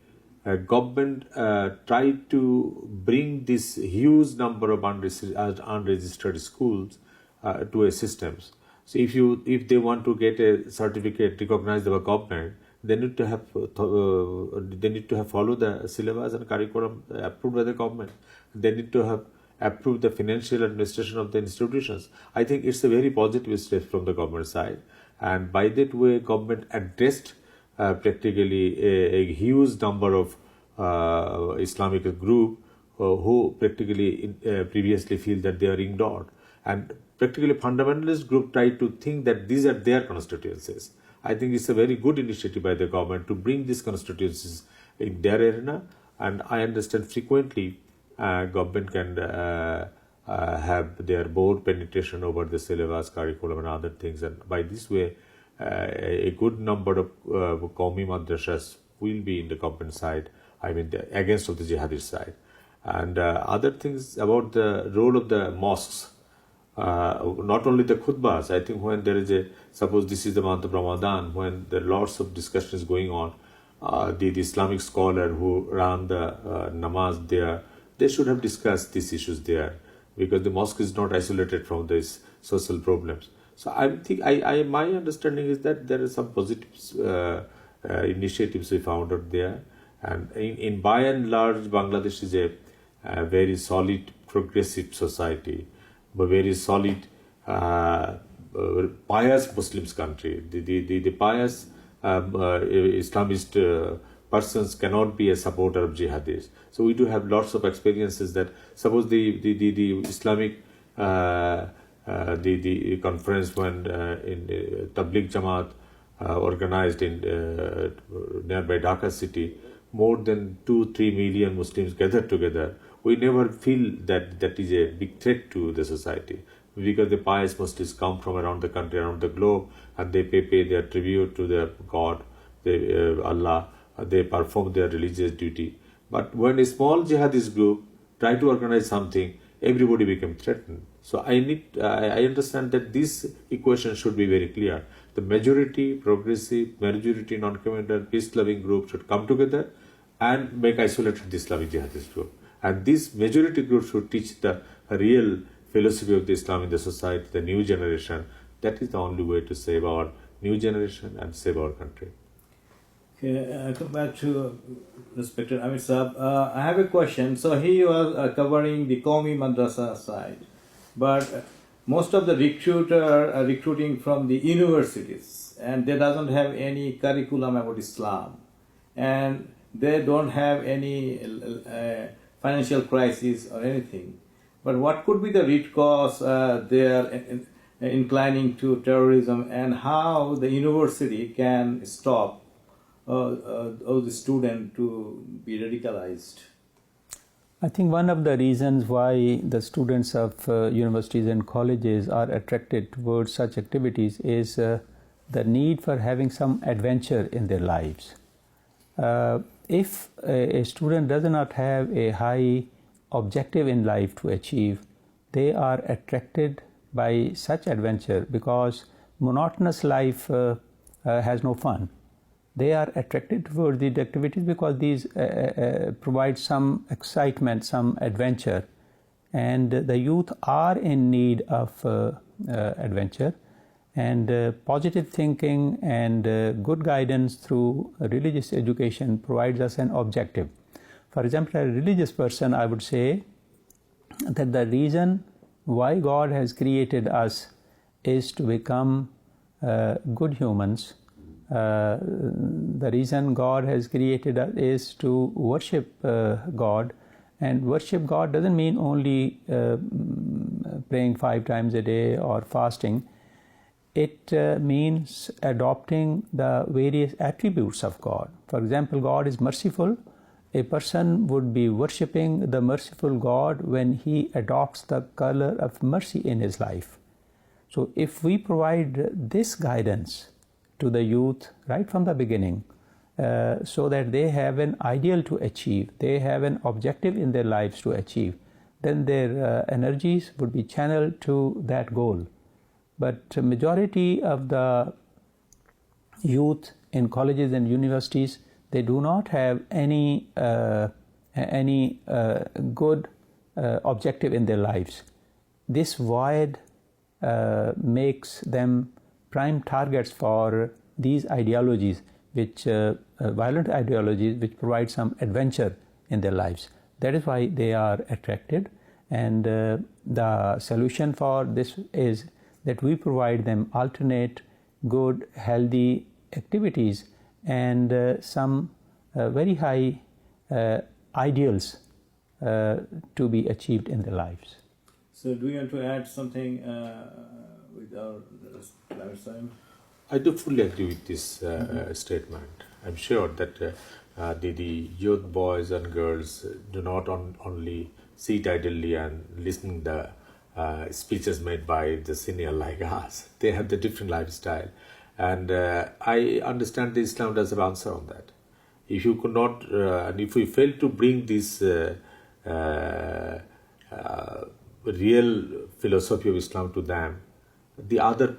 government tried to bring this huge number of unregistered schools to a systems. So if they want to get a certificate recognized by government, they need to have follow the syllabus and curriculum approved by the government. They need to have approved the financial administration of the institutions. I think it's a very positive step from the government side, and by that way, government addressed practically a huge number of Islamic group who practically previously feel that they are ignored, and practically fundamentalist group try to think that these are their constituencies. I think it's a very good initiative by the government to bring these constituencies in their arena, and I understand frequently government can have their board penetration over the syllabus, curriculum and other things, and by this way a good number of Qawmi madrasas will be in the government side, I mean against of the jihadist side. And other things about the role of the mosques, not only the khutbahs. I think when there is suppose this is the month of Ramadan, when there are lots of discussion is going on, the Islamic scholar who ran the namaz there, they should have discussed these issues there, because the mosque is not isolated from these social problems. So I think my understanding is that there are some positive initiatives we found out there, And in by and large, Bangladesh is a very solid, progressive society, a very solid, pious Muslims country. The pious Islamist persons cannot be a supporter of jihadis. So we do have lots of experiences that suppose the Islamic the conference when in Tabligh Jamaat organized in nearby Dhaka city, more than 2-3 million Muslims gathered together. We never feel that is a big threat to the society, because the pious Muslims come from around the country, around the globe, and they pay their tribute to their God, Allah. They perform their religious duty. But when a small jihadist group try to organize something, everybody became threatened. So I understand that this equation should be very clear. The majority progressive, majority non-communal, peace-loving group should come together and make isolated the Islamic jihadist group. And this majority group should teach the real philosophy of the Islam in the society, the new generation. That is the only way to save our new generation and save our country. Okay, I come back to respected Amir Saab. I have a question. So here you are covering the Qawmi Madrasa side, but most of the recruiter are recruiting from the universities, and they doesn't have any curriculum about Islam, and they don't have any financial crisis or anything. But what could be the root cause they are inclining to terrorism, and how the university can stop the student to be radicalized? I think one of the reasons why the students of universities and colleges are attracted towards such activities is the need for having some adventure in their lives. If a student does not have a high objective in life to achieve, they are attracted by such adventure, because monotonous life has no fun. They are attracted toward these activities because these provide some excitement, some adventure, and the youth are in need of adventure, and positive thinking and good guidance through religious education provides us an objective. For example, a religious person, I would say that the reason why God has created us is to become good humans. The reason God has created us is to worship God, and worship God doesn't mean only praying 5 times a day or fasting. It means adopting the various attributes of God. For example, God is merciful. A person would be worshipping the merciful God when he adopts the color of mercy in his life. So if we provide this guidance to the youth right from the beginning, so that they have an ideal to achieve, they have an objective in their lives to achieve, then their energies would be channeled to that goal. But majority of the youth in colleges and universities, they do not have any good objective in their lives. This void makes them prime targets for these ideologies, which violent ideologies, which provide some adventure in their lives. That is why they are attracted, and the solution for this is that we provide them alternate, good, healthy activities and some very high ideals to be achieved in their lives. So do you want to add something with our time? I do fully agree with this statement. I'm sure that the youth boys and girls do not only sit idly and listen the speeches made by the senior like us. They have the different lifestyle. And I understand that Islam does have answer on that. If you could not, and if we fail to bring this real philosophy of Islam to them, the other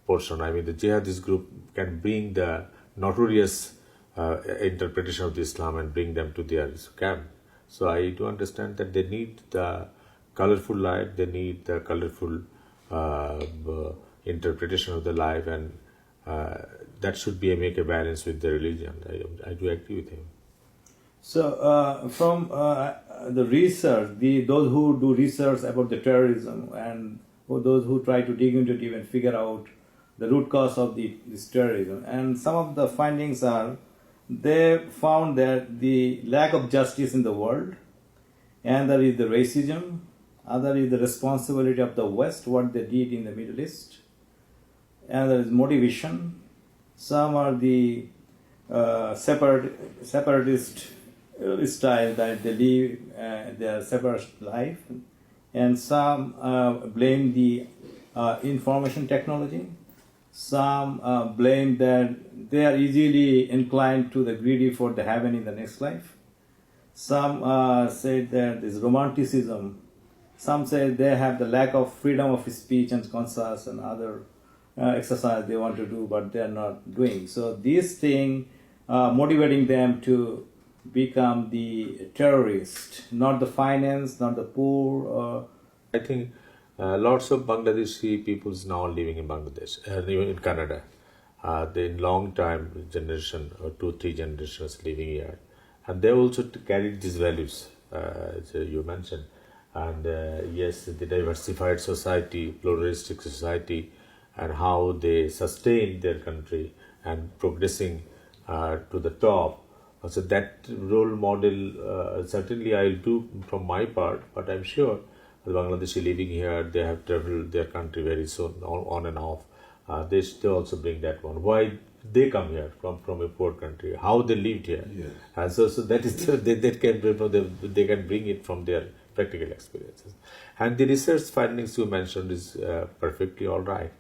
portion, I mean the jihadist group, can bring the notorious interpretation of the Islam and bring them to their camp. So I do understand that they need the colorful life, they need the colorful interpretation of the life, and that should be make a balance with the religion. I do agree with him. So, from the research, those who do research about the terrorism and those who try to dig into it and figure out the root cause of this terrorism, and some of the findings are they found that the lack of justice in the world, and there is the racism, other is the responsibility of the West, what they did in the Middle East, and there is motivation. Some are the separatist style that they live their separate life, and some blame the information technology. Some blame that they are easily inclined to the greedy for the heaven in the next life. Some say that is romanticism. Some say they have the lack of freedom of speech and conscience and other exercise they want to do, but they are not doing. So this thing motivating them to become the terrorist, not the finance, not the poor. I think lots of Bangladeshi peoples now living in Bangladesh and even in Canada. They long time generation or 2-3 generations living here, and they also carried these values as you mentioned. And yes, the diversified society, pluralistic society, and how they sustain their country and progressing to the top. So that role model certainly I'll do from my part, but I'm sure the Bangladeshi living here, they have traveled their country very soon, on and off. They also bring that one. Why they come here from a poor country, how they lived here. Yes. And so that is they can bring it from their practical experiences. And the research findings you mentioned is perfectly all right.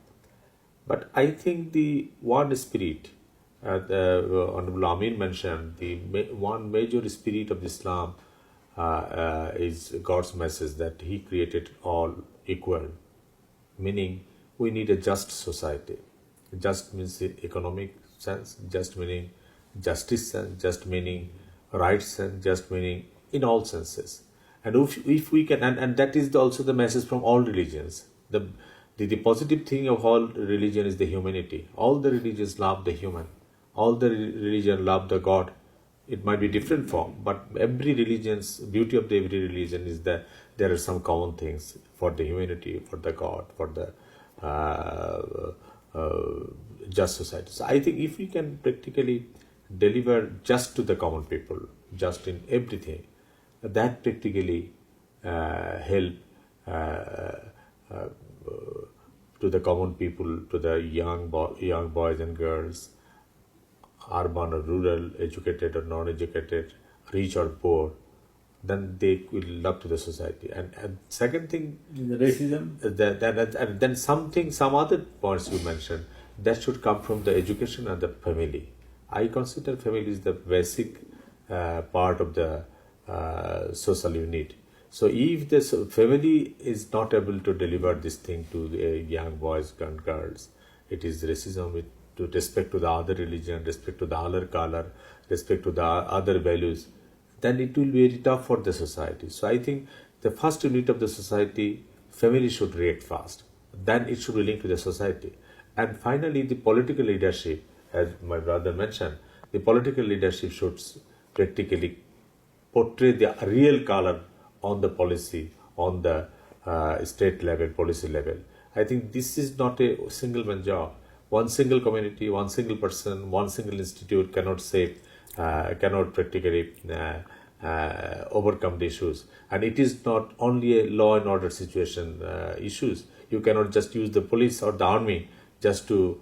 But I think the one spirit, Honorable Amin mentioned, the one major spirit of Islam is God's message that He created all equal, meaning we need a just society. Just means in economic sense, just meaning justice sense, just meaning right sense, just meaning in all senses. And if we can, and that is also the message from all religions. The positive thing of all religion is the humanity. All the religions love the human. All the religion love the God. It might be different form, but every religion's beauty of every religion is that there are some common things for the humanity, for the God, for the just society. So I think if we can practically deliver just to the common people, just in everything, that practically help to the common people, to the young boys and girls, urban or rural, educated or non-educated, rich or poor, then they will love to the society. And second thing, The racism. and then some other points you mentioned, that should come from the education and the family. I consider family is the basic part of the social unit. So if the family is not able to deliver this thing to the young boys and girls, it is racism with to respect to the other religion, respect to the other color, respect to the other values, then it will be very tough for the society. So I think the first unit of the society, family should react fast. Then it should be linked to the society. And finally, the political leadership, as my brother mentioned, the political leadership should practically portray the real color on the policy, on the state level, policy level. I think this is not a single man job. One single community, one single person, one single institute cannot practically overcome the issues. And it is not only a law and order situation issues. You cannot just use the police or the army just to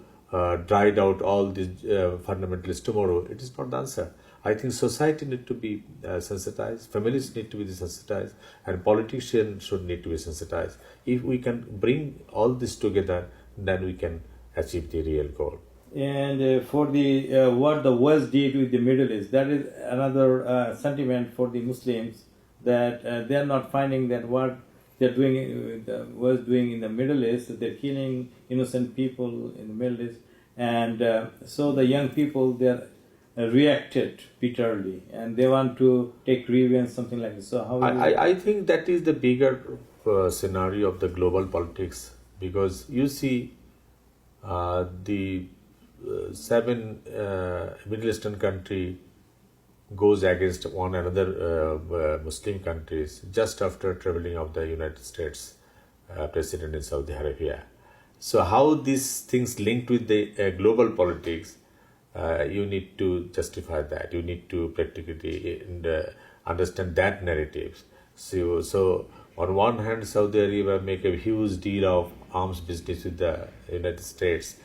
drive out all these fundamentalists tomorrow. It is not the answer. I think society need to be sensitized, families need to be sensitized, and politicians should need to be sensitized. If we can bring all this together, then we can achieve the real goal. And for the what the West did with the Middle East, that is another sentiment for the Muslims, that they are not finding that what they're doing, the West doing in the Middle East, they're killing innocent people in the Middle East, and so the young people, they're reacted bitterly and they want to take revenge, something like this. So how I think that is the bigger scenario of the global politics, because you see the 7 Middle Eastern country goes against one another Muslim countries just after traveling of the United States president in Saudi Arabia. So how these things linked with the global politics, you need to justify that. You need to practically understand that narrative. So on one hand, Saudi Arabia make a huge deal of arms business with the United States,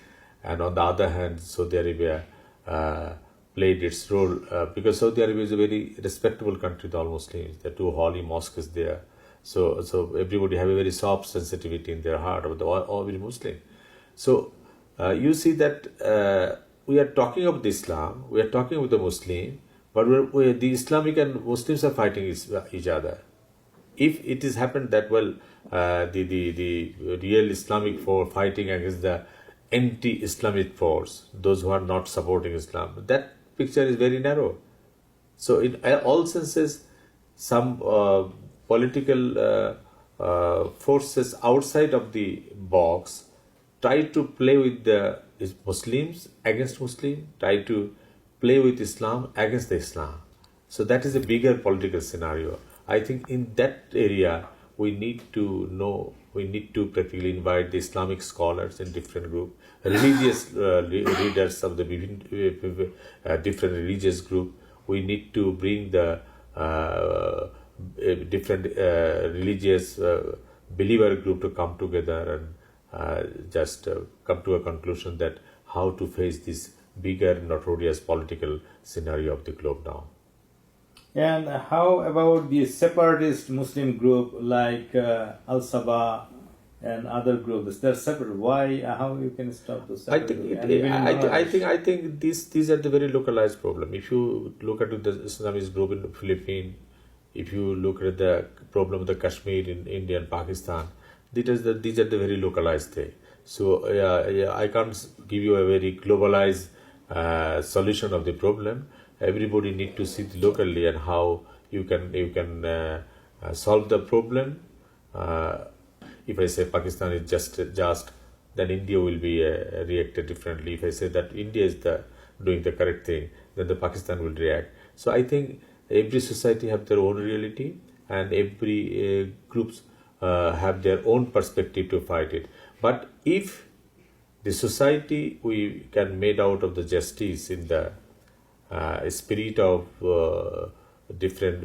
and on the other hand, Saudi Arabia played its role because Saudi Arabia is a very respectable country to all Muslims. There are two holy mosques there. So everybody have a very soft sensitivity in their heart about all Muslim. So you see that we are talking about Islam, we are talking about the Muslim, but the Islamic and Muslims are fighting each other. If it has happened that the real Islamic force fighting against the anti-Islamic force, those who are not supporting Islam, that picture is very narrow. So in all senses, some political forces outside of the box try to play with the Muslims against Muslim, try to play with Islam against the Islam. So that is a bigger political scenario. I think in that area, we need to practically invite the Islamic scholars in different groups, religious leaders of the different religious group. We need to bring the different religious believer group to come together and just come to a conclusion that how to face this bigger notorious political scenario of the globe now. And how about the separatist Muslim group like Al-Sabah and other groups? They're separate. Why? How you can stop the separatist? I think these are the very localized problem. If you look at the Islamist group in the Philippines, if you look at the problem of the Kashmir in India and Pakistan, these are the very localized thing. So I can't give you a very globalized solution of the problem. Everybody need to see locally and how you can solve the problem. If I say Pakistan is just, then India will be reacted differently. If I say that India is doing the correct thing, then the Pakistan will react. So I think every society have their own reality, and every groups have their own perspective to fight it. But if the society we can made out of the justice in the spirit of different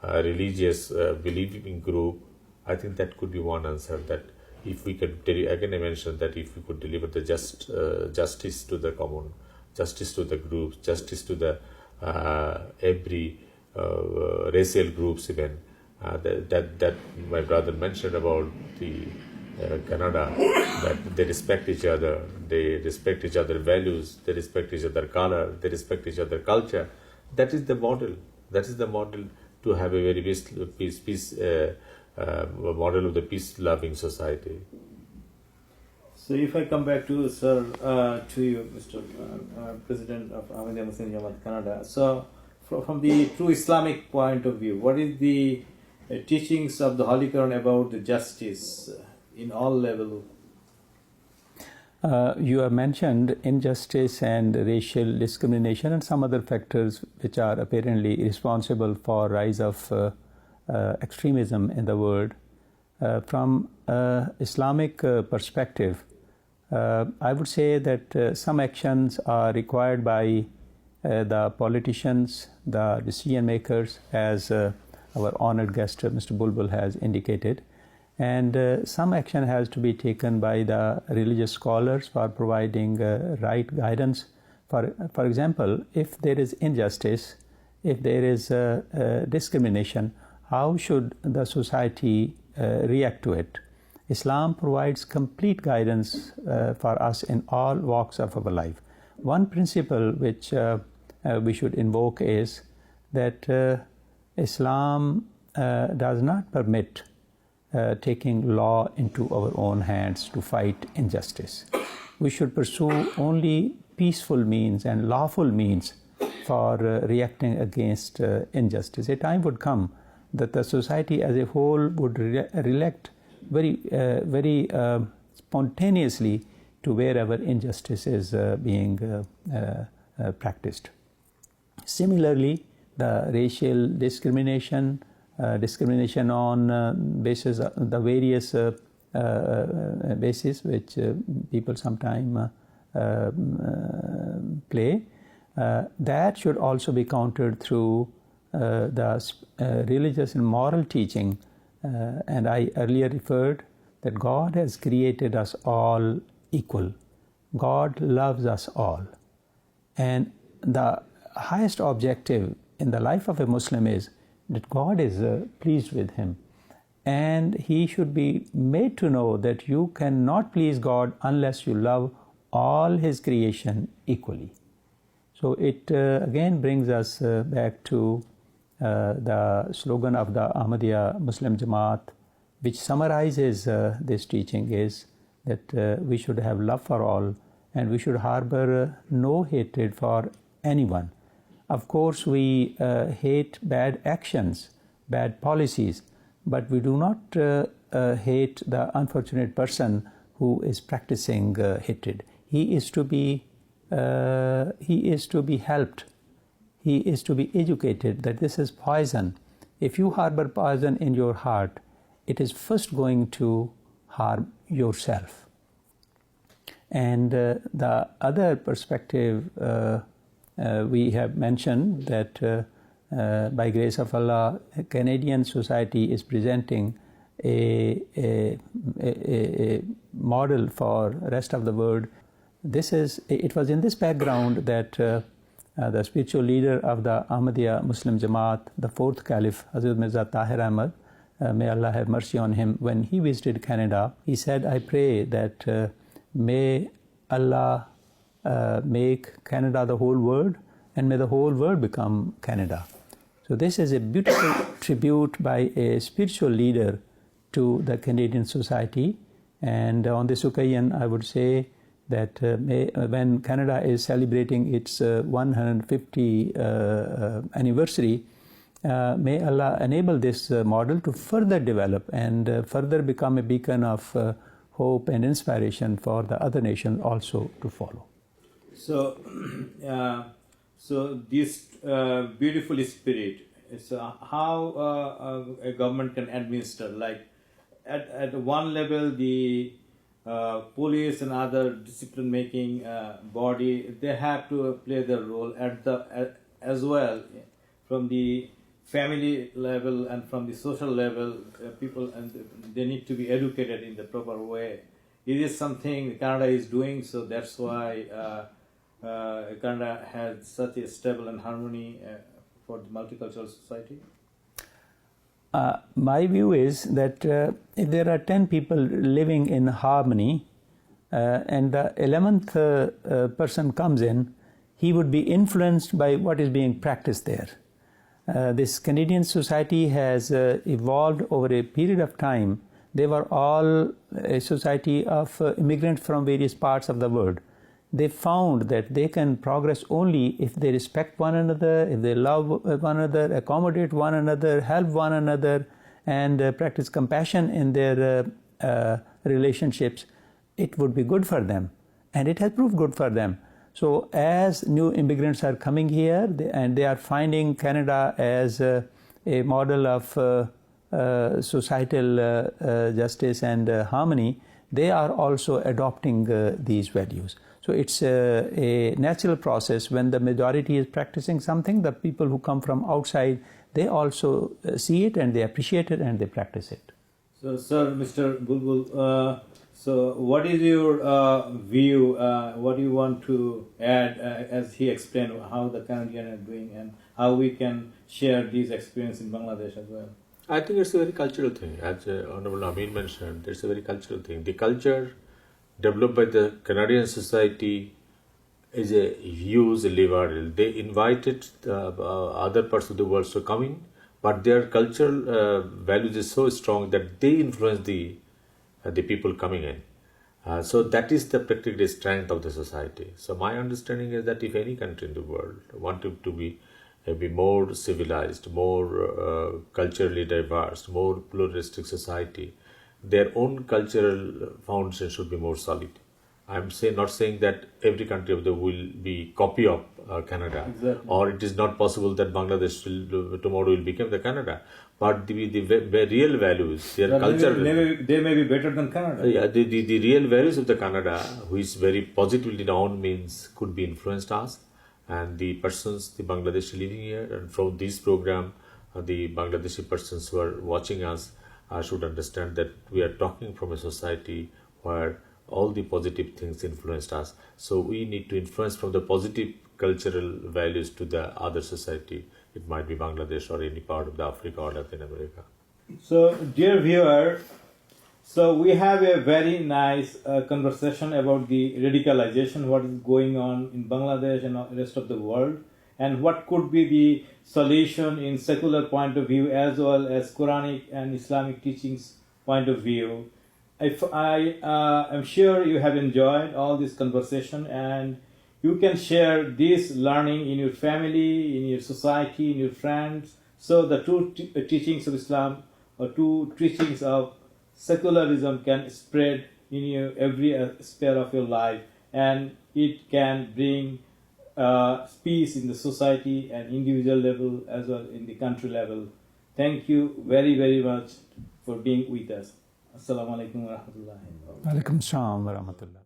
religious believing group, I think that could be one answer. That if we could, again I mentioned that if we could deliver the justice to the common, justice to the groups, justice to the every racial groups even, that my brother mentioned about the Canada, that they respect each other, they respect each other's values, they respect each other's color, they respect each other's culture. That is the model. That is the model to have a very peace model of the peace-loving society. So if I come back to to you, Mr. President of Ahmadiyya Muslim Jamaat Canada. So from the true Islamic point of view, what is the teachings of the Holy Quran about the justice in all levels? You have mentioned injustice and racial discrimination and some other factors which are apparently responsible for rise of extremism in the world. From Islamic perspective, I would say that some actions are required by the politicians, the decision makers, as our honored guest Mr. Bulbul has indicated, and some action has to be taken by the religious scholars for providing right guidance. For example, if there is injustice, if there is discrimination, how should the society react to it? Islam provides complete guidance for us in all walks of our life. One principle which we should invoke is that Islam does not permit taking law into our own hands to fight injustice. We should pursue only peaceful means and lawful means for reacting against injustice. A time would come that the society as a whole would react very spontaneously to wherever injustice is being practiced. Similarly, the racial discrimination, discrimination on basis the various basis which people sometimes play, that should also be countered through the religious and moral teaching. And I earlier referred that God has created us all equal. God loves us all. And the highest objective in the life of a Muslim is that God is pleased with him. And he should be made to know that you cannot please God unless you love all his creation equally. So it again brings us back to the slogan of the Ahmadiyya Muslim Jamaat, which summarizes this teaching, is that we should have love for all and we should harbor no hatred for anyone. Of course, we hate bad actions, bad policies, but we do not hate the unfortunate person who is practicing hatred. He is to be helped. He is to be educated that this is poison. If you harbor poison in your heart, it is first going to harm yourself. And the other perspective we have mentioned that by grace of Allah, Canadian society is presenting a model for rest of the world. It was in this background that the spiritual leader of the Ahmadiyya Muslim Jamaat, the fourth Caliph, Hazrat Mirza Tahir Ahmad, may Allah have mercy on him, when he visited Canada, he said, I pray that may Allah make Canada the whole world, and may the whole world become Canada. So this is a beautiful tribute by a spiritual leader to the Canadian society. And on this occasion, I would say that when Canada is celebrating its 150 anniversary, may Allah enable this model to further develop and further become a beacon of hope and inspiration for the other nations also to follow. So, so this beautiful spirit, how a government can administer, like at one level the police and other discipline making body, they have to play their role as well from the family level and from the social level, people, and they need to be educated in the proper way. It is something Canada is doing, so that's why Canada has such a stable and harmony for the multicultural society. My view is that if there are 10 people living in harmony and the 11th person comes in, he would be influenced by what is being practiced there. This Canadian society has evolved over a period of time. They were all a society of immigrants from various parts of the world. They found that they can progress only if they respect one another, if they love one another, accommodate one another, help one another, and practice compassion in their relationships. It would be good for them, and it has proved good for them. So as new immigrants are coming here and they are finding Canada as a model of societal justice and harmony, they are also adopting these values. So it's a natural process. When the majority is practicing something, the people who come from outside, they also see it and they appreciate it and they practice it. So, sir, Mr. Bulbul, so what is your view, what do you want to add as he explained how the Canadians are doing and how we can share these experiences in Bangladesh as well? I think it's a very cultural thing. As Honorable Amin mentioned, it's a very cultural thing. The culture developed by the Canadian society is a huge liberal. They invited other parts of the world to come in, but their cultural values is so strong that they influence the people coming in. So that is the practical strength of the society. So my understanding is that if any country in the world wanted to be more civilized, more culturally diverse, more pluralistic society, their own cultural foundation should be more solid. Not saying that every country of the will be copy of Canada, Exactly. or it is not possible that Bangladesh will tomorrow will become the Canada. But the real values, their culture, they may be better than Canada. yeah, the real values of the Canada, which very positively known means could be influenced us, and the persons, the Bangladeshi living here, and from this program, the Bangladeshi persons who are watching us should understand that we are talking from a society where all the positive things influenced us. So we need to influence from the positive cultural values to the other society. It might be Bangladesh or any part of the Africa or Latin America. So, dear viewer, so we have a very nice conversation about the radicalization, what is going on in Bangladesh and the rest of the world, and what could be the solution in secular point of view as well as Quranic and Islamic teachings point of view. If I am sure you have enjoyed all this conversation, and you can share this learning in your family, in your society, in your friends. So the two teachings of Islam or two teachings of secularism can spread in your every sphere of your life, and it can bring peace in the society and individual level as well in the country level. Thank you very, very much for being with us. Assalamu alaikum wa rahmatullahi wa barakatuh. Alaikum salam wa rahmatullah.